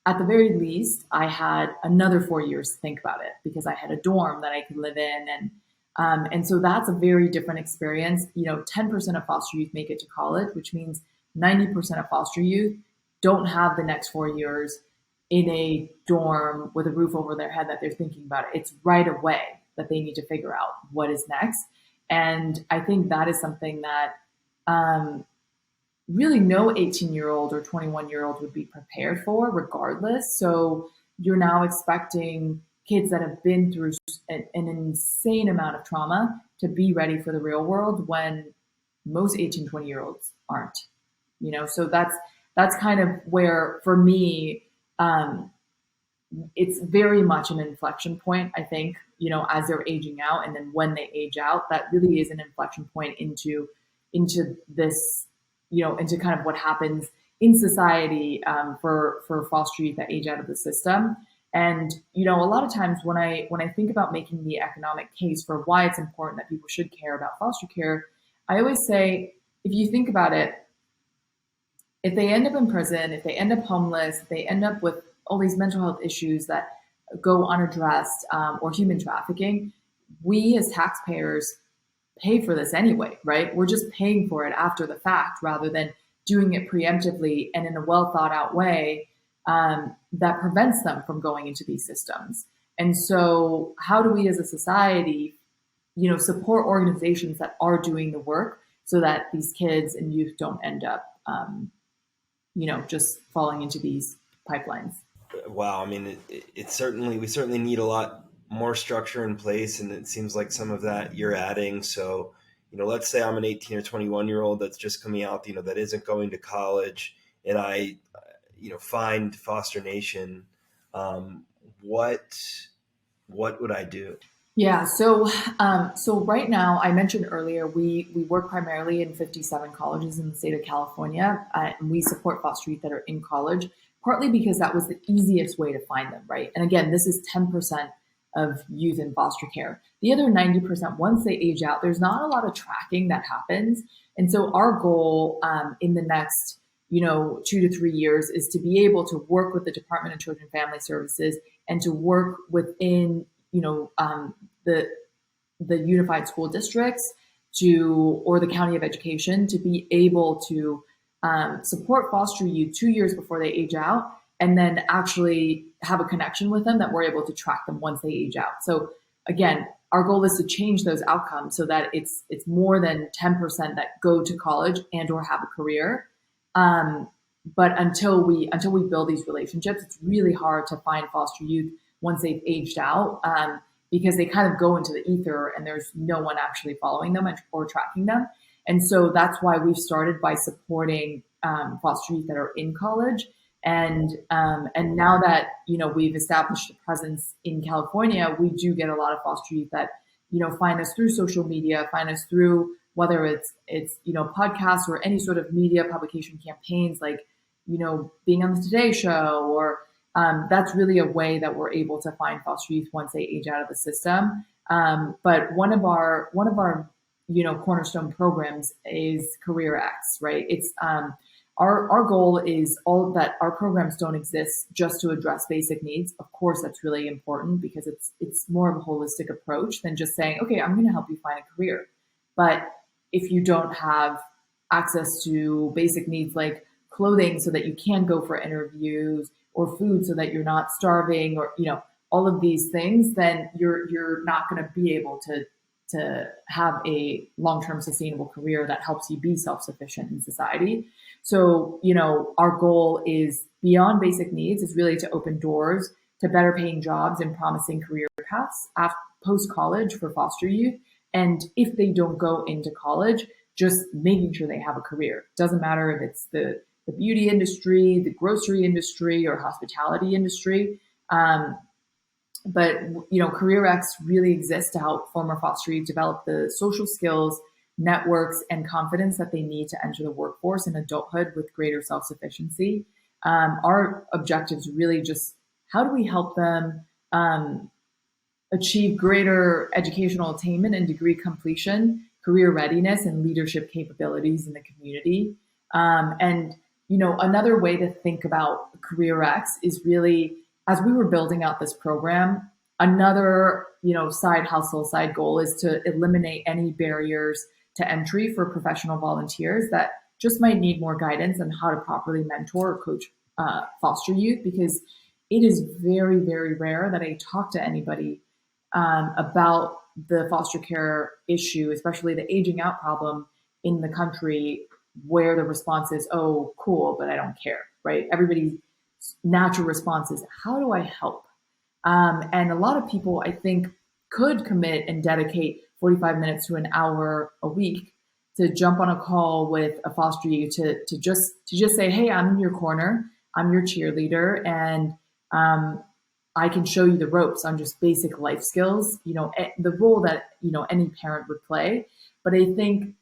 At the very least, I had another 4 years to think about it, because I had a dorm that I could live in. And so that's a very different experience. 10% of foster youth make it to college, which means 90% of foster youth don't have the next 4 years in a dorm with a roof over their head that they're thinking about it. It's right away that they need to figure out what is next. And I think that is something that really no 18-year-old or 21-year-old would be prepared for regardless. So you're now expecting kids that have been through an insane amount of trauma to be ready for the real world when most 18, 20-year-olds aren't. So that's kind of where, for me, it's very much an inflection point, I think, as they're aging out. And then when they age out, that really is an inflection point into this, into kind of what happens in society for foster youth that age out of the system. And, a lot of times when I think about making the economic case for why it's important that people should care about foster care, I always say, if you think about it, if they end up in prison, if they end up homeless, if they end up with all these mental health issues that go unaddressed, or human trafficking, we as taxpayers pay for this anyway, right? We're just paying for it after the fact rather than doing it preemptively and in a well thought out way that prevents them from going into these systems. And so how do we as a society, support organizations that are doing the work so that these kids and youth don't end up just falling into these pipelines? Wow. I mean, we certainly need a lot more structure in place. And it seems like some of that you're adding. So, let's say I'm an 18 or 21-year-old that's just coming out, that isn't going to college, and I, find Foster Nation. What would I do? Yeah. So right now, I mentioned earlier, we work primarily in 57 colleges in the state of California, and we support foster youth that are in college, partly because that was the easiest way to find them, right? And again, this is 10% of youth in foster care. The other 90%, once they age out, there's not a lot of tracking that happens. And so our goal in the next 2 to 3 years is to be able to work with the Department of Children and Family Services and to work within the unified school districts or the county of education to be able to support foster youth 2 years before they age out, and then actually have a connection with them that we're able to track them once they age out. So again, our goal is to change those outcomes so that it's more than 10% that go to college and or have a career. But until we build these relationships, it's really hard to find foster youth once they've aged out, because they kind of go into the ether and there's no one actually following them or tracking them. And so that's why we've started by supporting foster youth that are in college. And now that, we've established a presence in California, we do get a lot of foster youth that, find us through social media, find us through whether it's podcasts or any sort of media publication campaigns, like, being on the Today Show, or that's really a way that we're able to find foster youth once they age out of the system. But one of our cornerstone programs is Career X, right? It's our goal is all that our programs don't exist just to address basic needs. Of course, that's really important because it's more of a holistic approach than just saying, okay, I'm going to help you find a career. But if you don't have access to basic needs like clothing so that you can go for interviews, or food so that you're not starving, or all of these things, then you're not going to be able to have a long-term sustainable career that helps you be self-sufficient in society. So, our goal is beyond basic needs, is really to open doors to better paying jobs and promising career paths post-college for foster youth. And if they don't go into college, just making sure they have a career. Doesn't matter if it's the beauty industry, the grocery industry, or hospitality industry. But Career X really exists to help former foster youth develop the social skills, networks, and confidence that they need to enter the workforce in adulthood with greater self-sufficiency. Our objective is really just how do we help them achieve greater educational attainment and degree completion, career readiness, and leadership capabilities in the community. Another way to think about Career X is really, as we were building out this program, another, side hustle, side goal is to eliminate any barriers to entry for professional volunteers that just might need more guidance on how to properly mentor or coach foster youth, because it is very, very rare that I talk to anybody about the foster care issue, especially the aging out problem in the country, where the response is, oh, cool, but I don't care, right? Everybody's natural response is, how do I help? And a lot of people, I think, could commit and dedicate 45 minutes to an hour a week to jump on a call with a foster youth to just say, hey, I'm in your corner, I'm your cheerleader, and I can show you the ropes on just basic life skills, the role that, any parent would play. But I think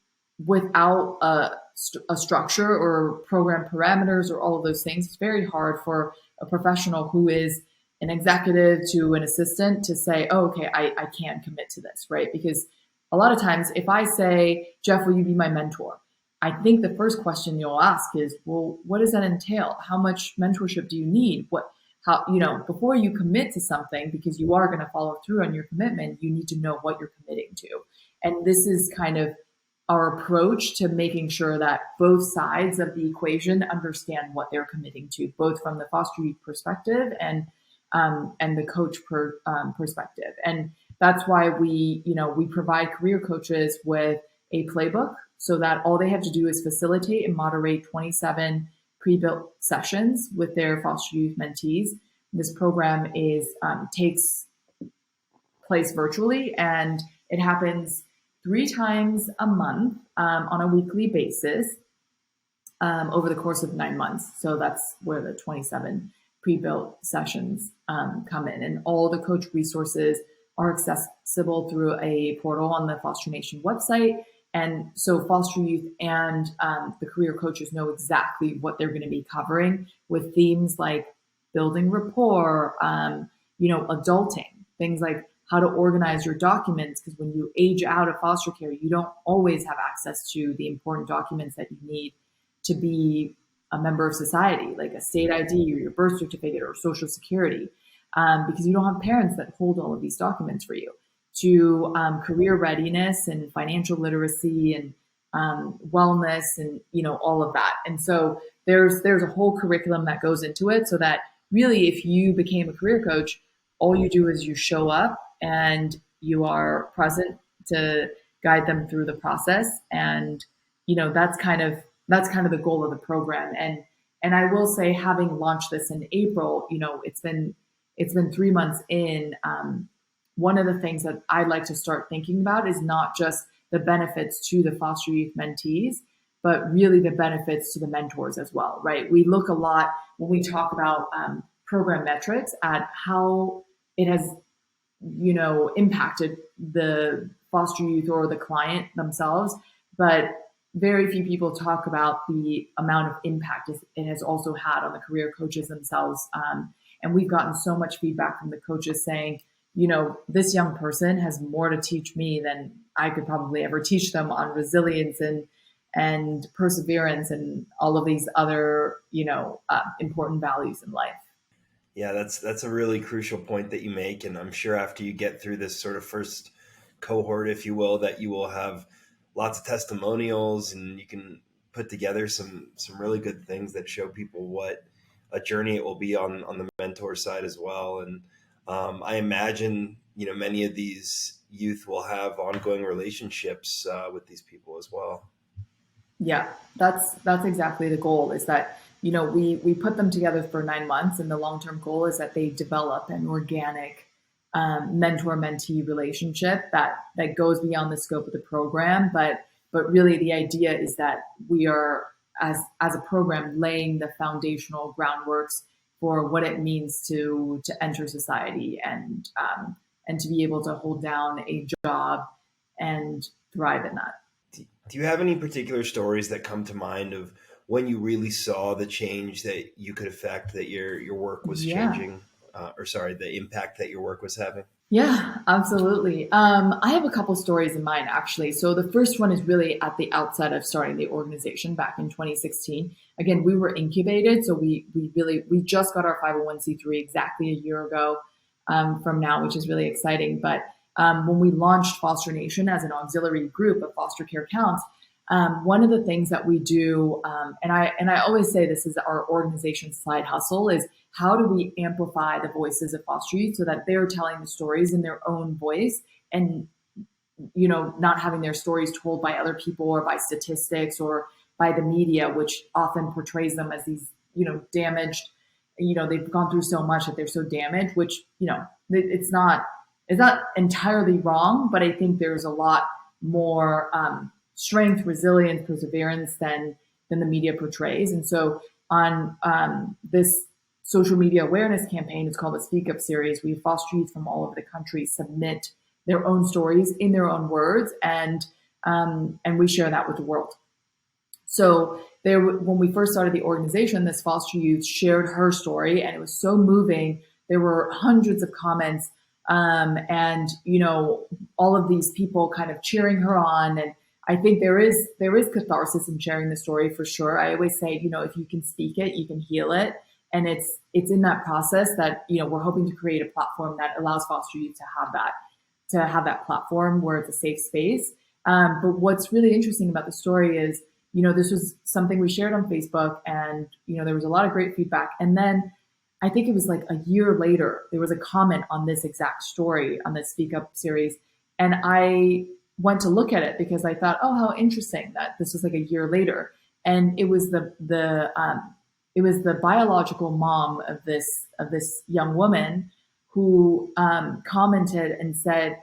without a structure or program parameters or all of those things, it's very hard for a professional who is an executive to an assistant to say, oh, okay, I can commit to this, right? Because a lot of times if I say, Jeff, will you be my mentor? I think the first question you'll ask is, well, what does that entail? How much mentorship do you need? Before you commit to something, because you are going to follow through on your commitment, you need to know what you're committing to. And this is kind of our approach to making sure that both sides of the equation understand what they're committing to, both from the foster youth perspective and the coach perspective. And that's why we provide career coaches with a playbook so that all they have to do is facilitate and moderate 27 pre-built sessions with their foster youth mentees. This program takes place virtually, and it happens 3 times a month on a weekly basis over the course of 9 months. So that's where the 27 pre-built sessions come in. And all the coach resources are accessible through a portal on the Foster Nation website. And so foster youth and the career coaches know exactly what they're going to be covering, with themes like building rapport, adulting, things like how to organize your documents, because when you age out of foster care, you don't always have access to the important documents that you need to be a member of society, like a state ID or your birth certificate or social security, because you don't have parents that hold all of these documents for you, to career readiness and financial literacy and wellness and, all of that. And so there's a whole curriculum that goes into it, so that really if you became a career coach, all you do is you show up and you are present to guide them through the process. And, that's kind of the goal of the program. And I will say, having launched this in April, it's been 3 months in. One of the things that I'd like to start thinking about is not just the benefits to the foster youth mentees, but really the benefits to the mentors as well, right? We look a lot when we talk about program metrics at how it has, impacted the foster youth or the client themselves, but very few people talk about the amount of impact it has also had on the career coaches themselves. And we've gotten so much feedback from the coaches saying, this young person has more to teach me than I could probably ever teach them on resilience and perseverance and all of these other, important values in life. Yeah, that's a really crucial point that you make. And I'm sure after you get through this sort of first cohort, if you will, that you will have lots of testimonials and you can put together some really good things that show people what a journey it will be on the mentor side as well. And I imagine, many of these youth will have ongoing relationships with these people as well. Yeah, that's exactly the goal, is that, we put them together for 9 months, and the long-term goal is that they develop an organic mentor-mentee relationship that goes beyond the scope of the program. But really the idea is that we are, as a program, laying the foundational groundworks for what it means to enter society and to be able to hold down a job and thrive in that. Do you have any particular stories that come to mind of when you really saw the change that you could affect, that your work was changing, the impact that your work was having? Yeah, absolutely. I have a couple stories in mind, actually. So the first one is really at the outset of starting the organization back in 2016. Again, we were incubated, so we just got our 501c3 exactly a year ago from now, which is really exciting. But when we launched Foster Nation as an auxiliary group of foster care counts, one of the things that we do, and I always say this is our organization's side hustle, is how do we amplify the voices of foster youth so that they're telling the stories in their own voice and, not having their stories told by other people or by statistics or by the media, which often portrays them as these, damaged, they've gone through so much that they're so damaged, which, it's not entirely wrong, but I think there's a lot more strength, resilience, perseverance than the media portrays. And so on this social media awareness campaign, it's called the Speak Up series, we have foster youth from all over the country submit their own stories in their own words, and we share that with the world. So when we first started the organization, this foster youth shared her story, and it was so moving. There were hundreds of comments, and all of these people kind of cheering her on. And I think there is catharsis in sharing the story, for sure. I always say, if you can speak it, you can heal it. And it's in that process that, we're hoping to create a platform that allows foster youth to have that platform where it's a safe space. But what's really interesting about the story is, this was something we shared on Facebook, and, there was a lot of great feedback. And then I think it was like a year later, there was a comment on this exact story on the Speak Up series. And I went to look at it because I thought, oh, how interesting that this was like a year later. And it was it was the biological mom of this young woman who commented and said,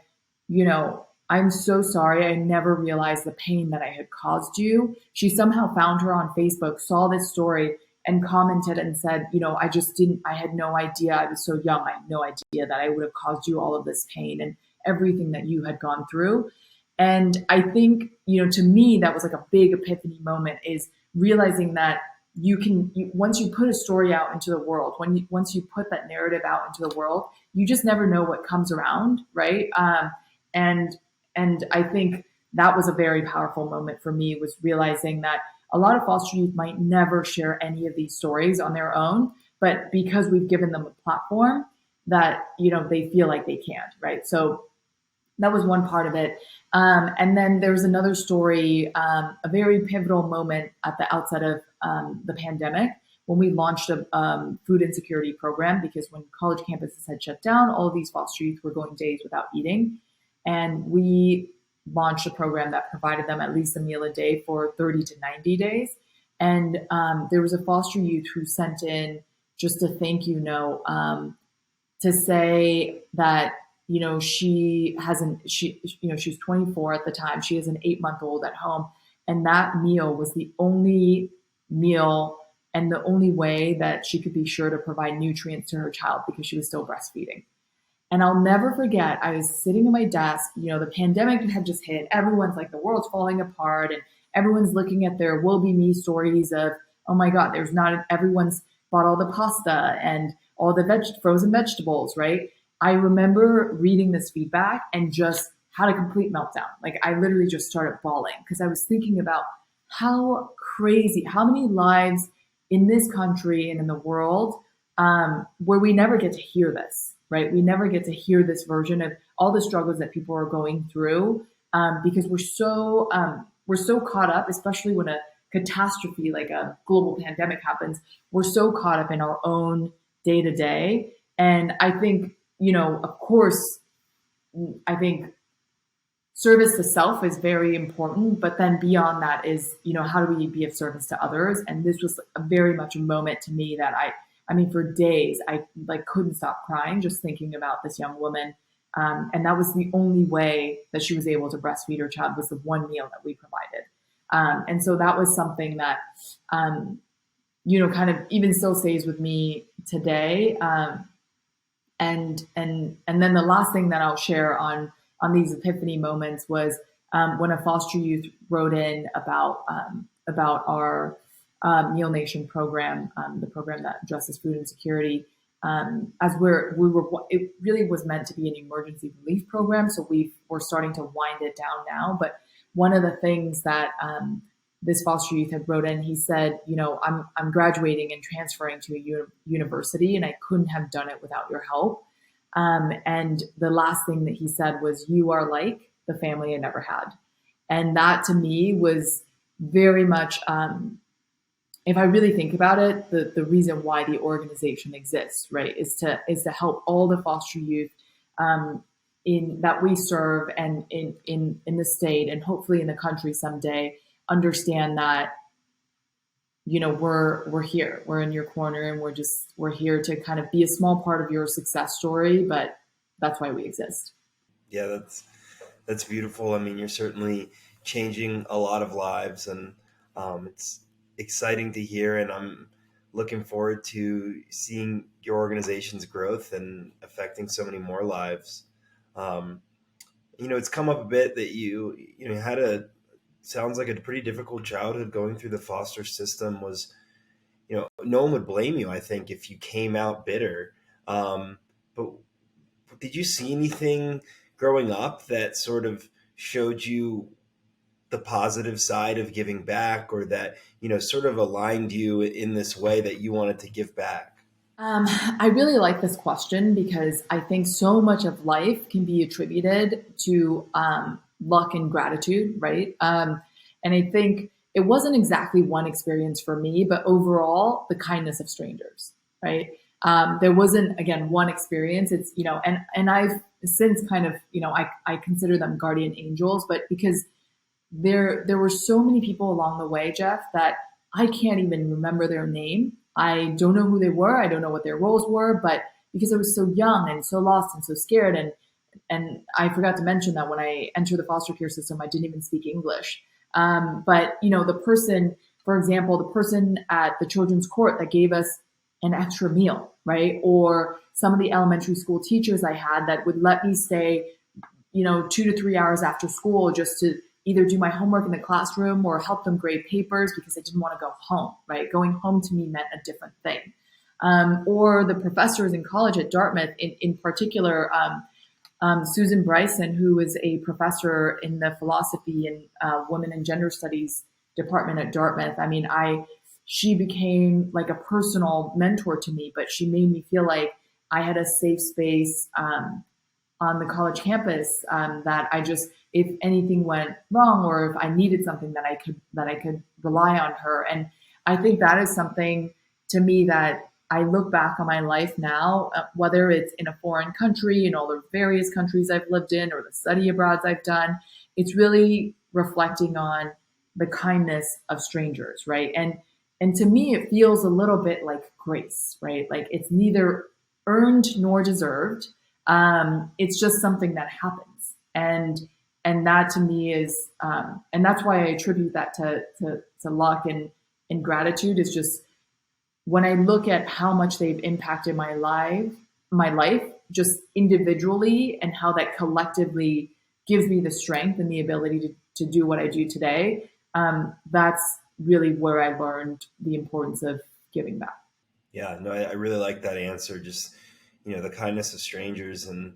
I'm so sorry. I never realized the pain that I had caused you. She somehow found her on Facebook, saw this story, and commented and said, I had no idea. I was so young. I had no idea that I would have caused you all of this pain and everything that you had gone through. And I think, to me, that was like a big epiphany moment, is realizing that once you put a story out into the world, once you put that narrative out into the world, you just never know what comes around, right? And I think that was a very powerful moment for me, was realizing that a lot of foster youth might never share any of these stories on their own, but because we've given them a platform, that, they feel like they can, right? So that was one part of it. And then there was another story, a very pivotal moment at the outset of the pandemic, when we launched a food insecurity program, because when college campuses had shut down, all of these foster youth were going days without eating. And we launched a program that provided them at least a meal a day for 30 to 90 days. And there was a foster youth who sent in just a thank you note to say that, she was 24 at the time. She has an 8-month-old at home. And that meal was the only meal and the only way that she could be sure to provide nutrients to her child because she was still breastfeeding. And I'll never forget, I was sitting at my desk, the pandemic had just hit. Everyone's like, the world's falling apart and everyone's looking at their will be me stories of, oh my God, everyone's bought all the pasta and all the frozen vegetables, right? I remember reading this feedback and just had a complete meltdown. Like I literally just started bawling because I was thinking about how crazy, how many lives in this country and in the world where we never get to hear this, right? We never get to hear this version of all the struggles that people are going through because we're so caught up, especially when a catastrophe like a global pandemic happens. We're so caught up in our own day to day. And I think, of course, I think service to self is very important, but then beyond that is, how do we be of service to others? And this was very much a moment to me that I mean, for days, I couldn't stop crying just thinking about this young woman. And that was the only way that she was able to breastfeed her child was the one meal that we provided. And so that was something that, kind of even still stays with me today. And then the last thing that I'll share on these epiphany moments was when a foster youth wrote in about our Meal Nation program, the program that addresses food insecurity. As it really was meant to be an emergency relief program, so we're starting to wind it down now. But one of the things that this foster youth had wrote in, he said, I'm graduating and transferring to a university, and I couldn't have done it without your help. And the last thing that he said was, "You are like the family I never had," and that to me was very much. If I really think about it, the reason why the organization exists, right, is to help all the foster youth in that we serve and in the state and hopefully in the country someday understand that we're here, we're in your corner, and we're here to kind of be a small part of your success story, but that's why we exist. Yeah, that's beautiful. I mean, you're certainly changing a lot of lives, and it's exciting to hear, and I'm looking forward to seeing your organization's growth and affecting so many more lives. It's come up a bit that you had sounds like a pretty difficult childhood going through the foster system. Was no one would blame you, I think, if you came out bitter. But did you see anything growing up that sort of showed you the positive side of giving back, or that, sort of aligned you in this way that you wanted to give back? I really like this question because I think so much of life can be attributed to luck and gratitude, right? And I think it wasn't exactly one experience for me, but overall, the kindness of strangers, right? There wasn't, again, one experience. It's, and I've since kind of, I consider them guardian angels, but because there were so many people along the way, Jeff, that I can't even remember their name. I don't know who they were. I don't know what their roles were, but because I was so young and so lost and so scared, and I forgot to mention that when I entered the foster care system, I didn't even speak English. But the person, for example, the person at the children's court that gave us an extra meal, right? Or some of the elementary school teachers I had that would let me stay, 2 to 3 hours after school just to either do my homework in the classroom or help them grade papers because I didn't want to go home, right? Going home to me meant a different thing. Or the professors in college at Dartmouth, in particular, Susan Bryson, who is a professor in the philosophy and women and gender studies department at Dartmouth. I mean, she became like a personal mentor to me, but she made me feel like I had a safe space on the college campus that I just, if anything went wrong or if I needed something that I could rely on her. And I think that is something to me that I look back on my life now, whether it's in a foreign country, in all the various countries I've lived in, or the study abroads I've done, it's really reflecting on the kindness of strangers, right? And to me, it feels a little bit like grace, right? Like it's neither earned nor deserved. It's just something that happens. And that to me is, and that's why I attribute that to luck and gratitude is just when I look at how much they've impacted my life just individually and how that collectively gives me the strength and the ability to do what I do today. That's really where I learned the importance of giving back. Yeah, no, I really like that answer. Just, the kindness of strangers. And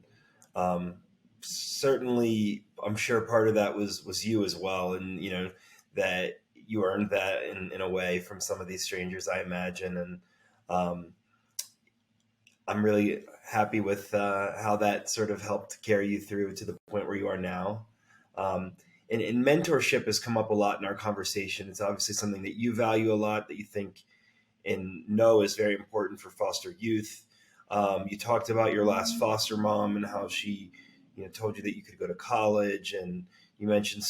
certainly, I'm sure part of that was you as well. And, that you earned that in a way from some of these strangers, I imagine. And um, I'm really happy with how that sort of helped carry you through to the point where you are now. Um, and mentorship has come up a lot in our conversation. It's obviously something that you value a lot, that you think and know is very important for foster youth. You talked about your last foster mom and how she, told you that you could go to college, and you mentioned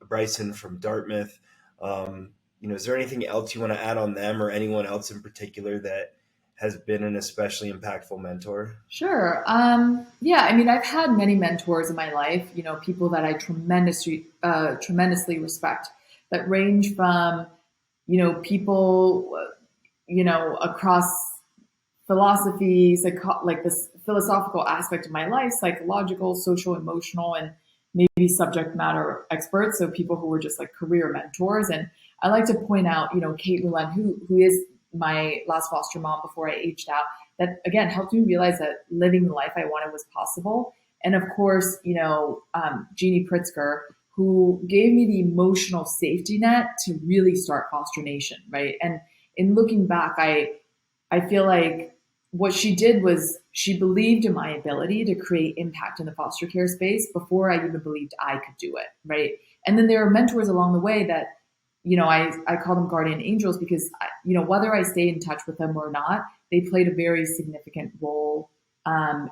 Bryson from Dartmouth. Is there anything else you want to add on them, or anyone else in particular that has been an especially impactful mentor? Sure. Yeah, I mean, I've had many mentors in my life, people that I tremendously respect that range from, people, across philosophies, like this philosophical aspect of my life, psychological, social, emotional, and maybe subject matter experts. So people who were just like career mentors. And I like to point out, Kate Mullen, who is my last foster mom before I aged out, that again helped me realize that living the life I wanted was possible. And of course, Jeannie Pritzker, who gave me the emotional safety net to really start Foster Nation, right? And in looking back, I feel like what she did was she believed in my ability to create impact in the foster care space before I even believed I could do it, right? And then there are mentors along the way that, I call them guardian angels because, whether I stay in touch with them or not, they played a very significant role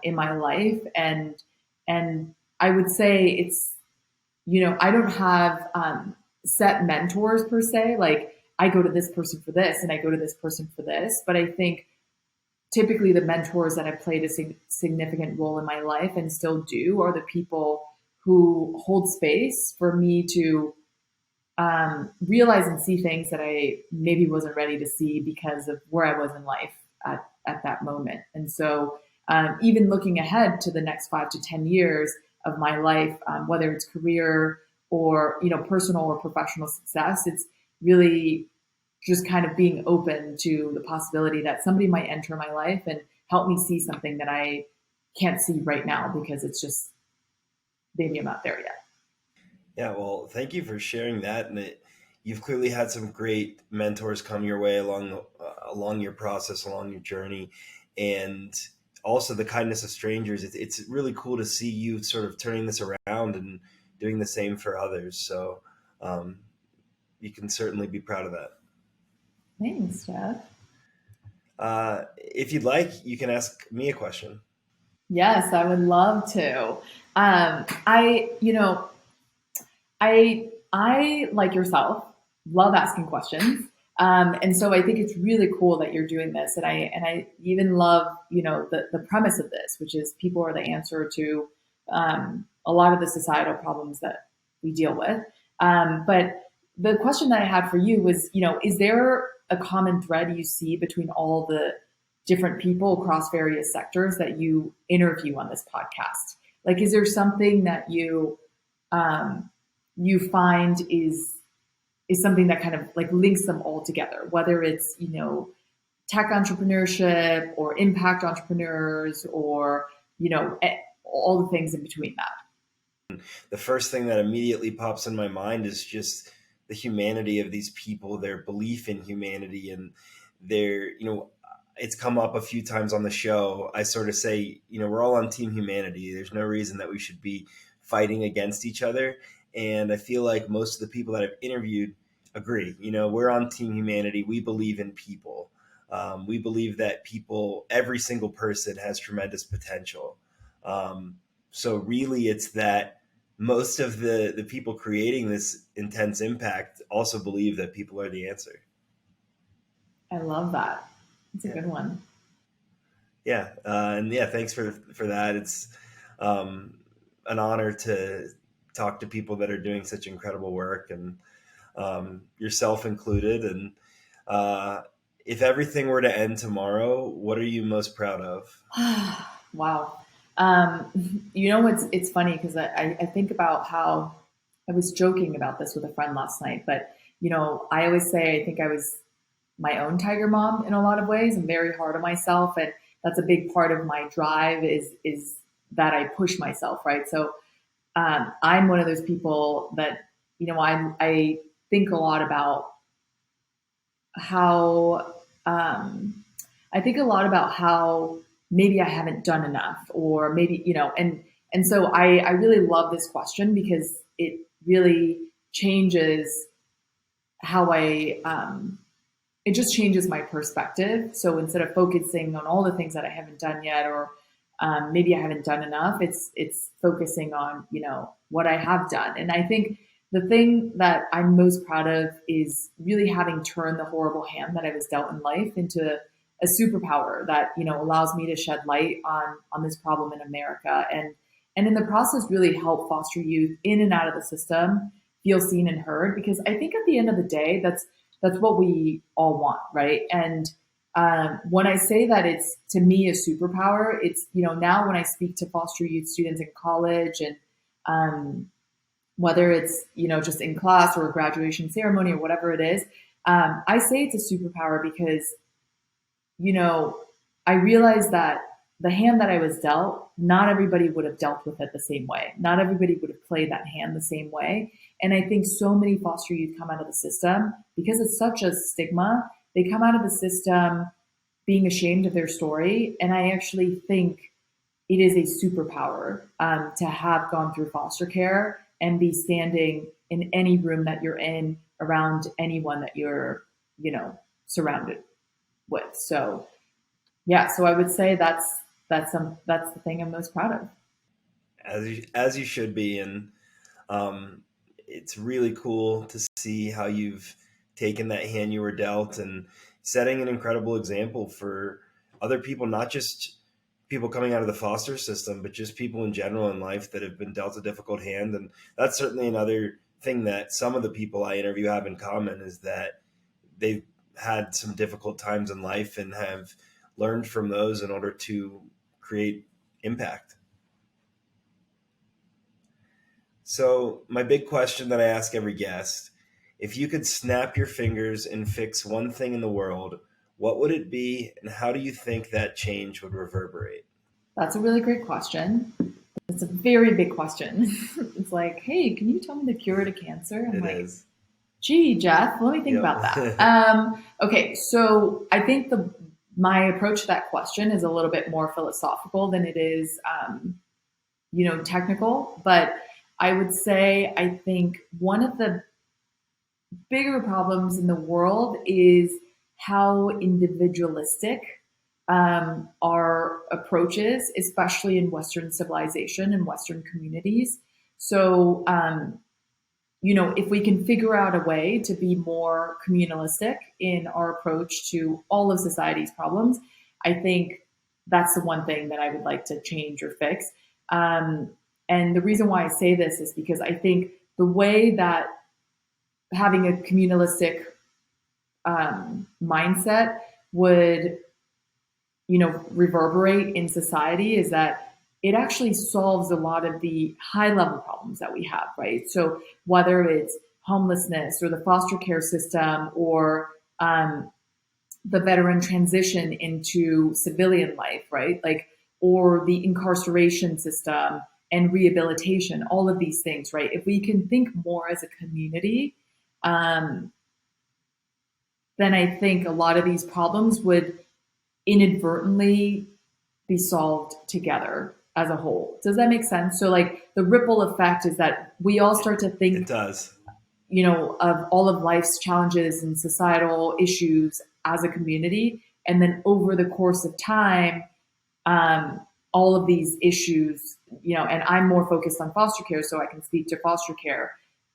in my life. And I would say it's, I don't have set mentors per se. Like I go to this person for this and I go to this person for this. But I think typically the mentors that have played a significant role in my life and still do are the people who hold space for me to realize and see things that I maybe wasn't ready to see because of where I was in life at that moment. And so even looking ahead to the next 5 to 10 years of my life, whether it's career or, personal or professional success, it's really just kind of being open to the possibility that somebody might enter my life and help me see something that I can't see right now because it's just maybe I'm not there yet. Yeah, well, thank you for sharing that. And you've clearly had some great mentors come your way along your process, along your journey, and also the kindness of strangers. It's really cool to see you sort of turning this around and doing the same for others. So you can certainly be proud of that. Thanks, Jeff. If you'd like, you can ask me a question. Yes, I would love to. I, I like yourself love asking questions, and so I think it's really cool that you're doing this. And I even love the premise of this, which is people are the answer to a lot of the societal problems that we deal with. But the question that I had for you was, is there a common thread you see between all the different people across various sectors that you interview on this podcast? Like, is there something that you find is something that kind of like links them all together, whether it's, tech entrepreneurship or impact entrepreneurs or, all the things in between that? The first thing that immediately pops in my mind is just the humanity of these people, their belief in humanity, and their, it's come up a few times on the show. I sort of say, we're all on team humanity. There's no reason that we should be fighting against each other. And I feel like most of the people that I've interviewed agree. We're on team humanity. We believe in people. We believe that every single person has tremendous potential. So really it's that most of the people creating this intense impact also believe that people are the answer. I love that. It's a good one. Yeah. And yeah, thanks for that. It's an honor to talk to people that are doing such incredible work, and yourself included. And if everything were to end tomorrow, what are you most proud of? Wow. It's funny because I think about how I was joking about this with a friend last night, but I always say I think I was my own tiger mom in a lot of ways. I'm very hard on myself, and that's a big part of my drive is that I push myself, right? So I'm one of those people that I think a lot about how I think a lot about how maybe I haven't done enough, or maybe and so I really love this question because it really changes how it just changes my perspective. So instead of focusing on all the things that I haven't done yet, or maybe I haven't done enough, it's focusing on what I have done. And I think the thing that I'm most proud of is really having turned the horrible hand that I was dealt in life into a superpower that allows me to shed light on this problem in America, and in the process really help foster youth in and out of the system feel seen and heard. Because I think at the end of the day, that's what we all want, right? And when I say that it's to me a superpower, it's now when I speak to foster youth students in college, and whether it's just in class or a graduation ceremony or whatever it is, I say it's a superpower because I realized that the hand that I was dealt, not everybody would have dealt with it the same way. Not everybody would have played that hand the same way. And I think so many foster youth come out of the system because it's such a stigma. They come out of the system being ashamed of their story. And I actually think it is a superpower to have gone through foster care and be standing in any room that you're in around anyone that you're, surrounded with. So, yeah, so I would say that's the thing I'm most proud of. As you should be, and it's really cool to see how you've taken that hand you were dealt and setting an incredible example for other people, not just people coming out of the foster system, but just people in general in life that have been dealt a difficult hand. And that's certainly another thing that some of the people I interview have in common, is that they've had some difficult times in life and have learned from those in order to create impact. So my big question that I ask every guest: if you could snap your fingers and fix one thing in the world, what would it be, and how do you think that change would reverberate? That's a really great question. It's a very big question. It's like, hey, can you tell me the cure to cancer? I'm It like, is. gee, Jeff, let me think Yep. about that. Okay, so I think my approach to that question is a little bit more philosophical than it is, technical. But I would say I think one of the bigger problems in the world is how individualistic our approach is, especially in Western civilization and Western communities. So, if we can figure out a way to be more communalistic in our approach to all of society's problems, I think that's the one thing that I would like to change or fix. And the reason why I say this is because I think the way that having a communalistic mindset would, reverberate in society is that it actually solves a lot of the high level problems that we have, right? So whether it's homelessness or the foster care system, or the veteran transition into civilian life, right? Like, or the incarceration system and rehabilitation, all of these things, right? If we can think more as a community, then I think a lot of these problems would inadvertently be solved together as a whole. Does that make sense? So like the ripple effect is that we all start to think, It does. Of all of life's challenges and societal issues as a community. And then over the course of time, all of these issues, and I'm more focused on foster care, so I can speak to foster care.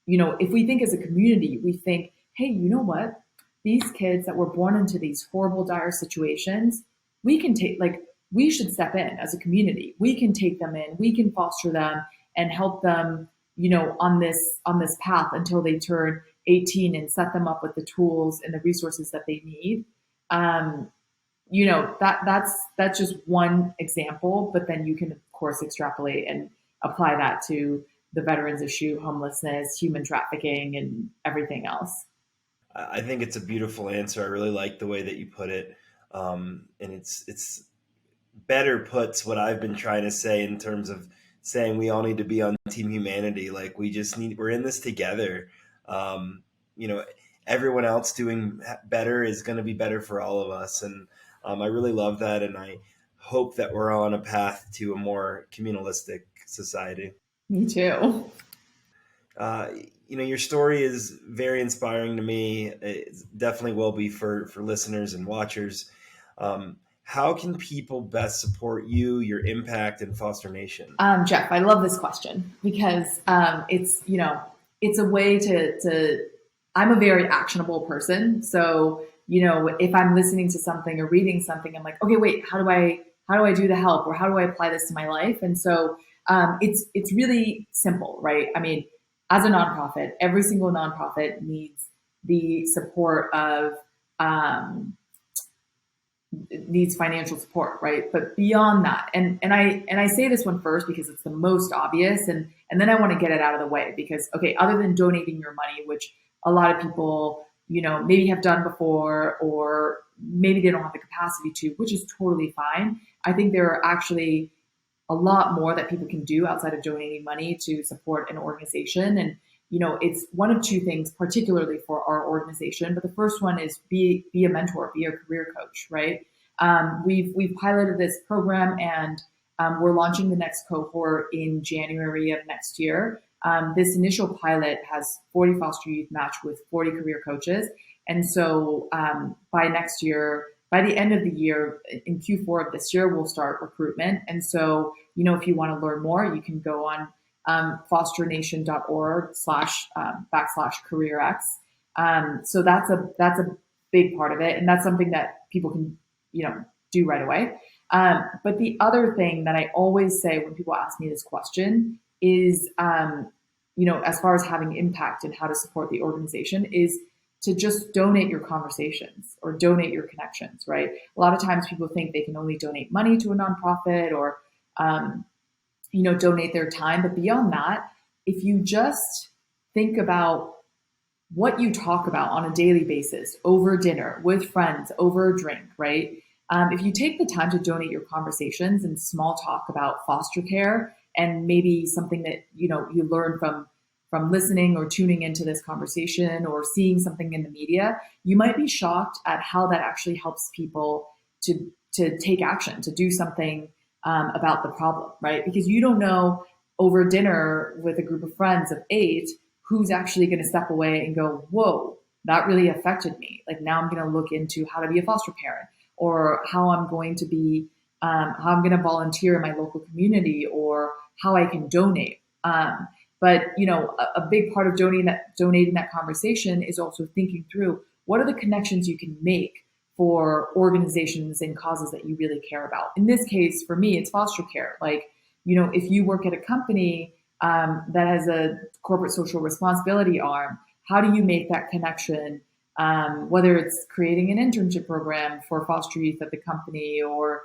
If we think as a community, we think, hey, you know what? These kids that were born into these horrible, dire situations, we can take, like, we should step in as a community. We can take them in, we can foster them and help them, on this path until they turn 18 and set them up with the tools and the resources that they need. Um, that's just one example, but then you can of course extrapolate and apply that to the veterans issue, homelessness, human trafficking, and everything else. I think it's a beautiful answer. I really like the way that you put it, and it's better puts what I've been trying to say in terms of saying we all need to be on team humanity. Like we're in this together. Um, you know, everyone else doing better is going to be better for all of us. And I really love that. And I hope that we're on a path to a more communalistic society. Me too. Uh, your story is very inspiring to me. It definitely will be for listeners and watchers. How can people best support you, your impact, and Foster Nation? Jeff, I love this question because it's a way to. I'm a very actionable person, so if I'm listening to something or reading something, I'm like, okay, wait, how do I do the help, or how do I apply this to my life? And so it's really simple, right? I mean, as a nonprofit, every single nonprofit needs the support of needs financial support, right? But beyond that, and I say this one first because it's the most obvious, and then I want to get it out of the way because, okay, other than donating your money, which a lot of people maybe have done before, or maybe they don't have the capacity to, which is totally fine. I think there are actually a lot more that people can do outside of donating money to support an organization. And it's one of two things, particularly for our organization. But the first one is be a mentor, be a career coach, right? We've piloted this program, and we're launching the next cohort in January of next year. This initial pilot has 40 foster youth matched with 40 career coaches. And so by next year, by the end of the year, in Q4 of this year, we'll start recruitment. And so, if you want to learn more, you can go on fosternation.org/careerx. So that's a big part of it. And that's something that people can, do right away. But the other thing that I always say when people ask me this question is, as far as having impact and how to support the organization, is to just donate your conversations or donate your connections, right? A lot of times people think they can only donate money to a nonprofit or, donate their time. But beyond that, if you just think about what you talk about on a daily basis, over dinner, with friends, over a drink, right? If you take the time to donate your conversations and small talk about foster care and maybe something that, you learn from listening or tuning into this conversation or seeing something in the media, you might be shocked at how that actually helps people to take action, to do something about the problem, right? Because you don't know over dinner with a group of friends of 8 who's actually going to step away and go, whoa, that really affected me. Like now I'm going to look into how to be a foster parent, or how I'm going to be, how I'm going to volunteer in my local community, or how I can donate. But a big part of donating that conversation is also thinking through what are the connections you can make for organizations and causes that you really care about. In this case, for me, it's foster care. Like, if you work at a company that has a corporate social responsibility arm, how do you make that connection? Whether it's creating an internship program for foster youth at the company, or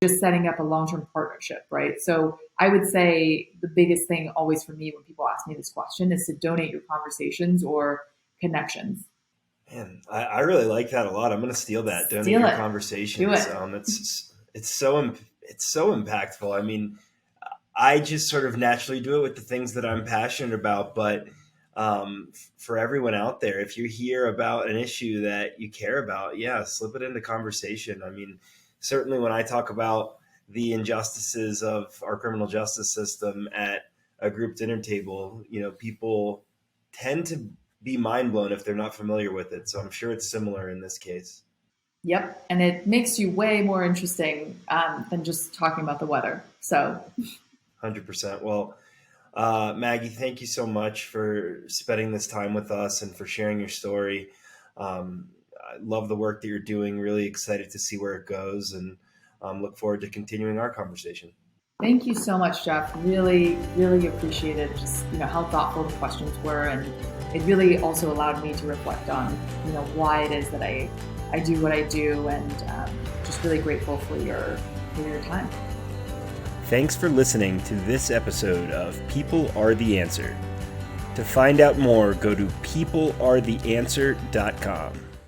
just setting up a long-term partnership, right? So I would say the biggest thing always for me when people ask me this question is to donate your conversations or connections. Man, I really like that a lot. I'm going to steal that. Donate your conversations. Do it. It's so impactful. I mean, I just sort of naturally do it with the things that I'm passionate about. But for everyone out there, if you hear about an issue that you care about, slip it into conversation. I mean, certainly when I talk about the injustices of our criminal justice system at a group dinner table, people tend to be mind blown if they're not familiar with it. So I'm sure it's similar in this case. Yep. And it makes you way more interesting than just talking about the weather. So 100%. Well, Maggie, thank you so much for spending this time with us and for sharing your story. I love the work that you're doing. Really excited to see where it goes. And look forward to continuing our conversation. Thank you so much, Jeff. Really, really appreciated just how thoughtful the questions were, and it really also allowed me to reflect on why it is that I do what I do, and just really grateful for your time. Thanks for listening to this episode of People Are the Answer. To find out more, go to peoplearetheanswer.com.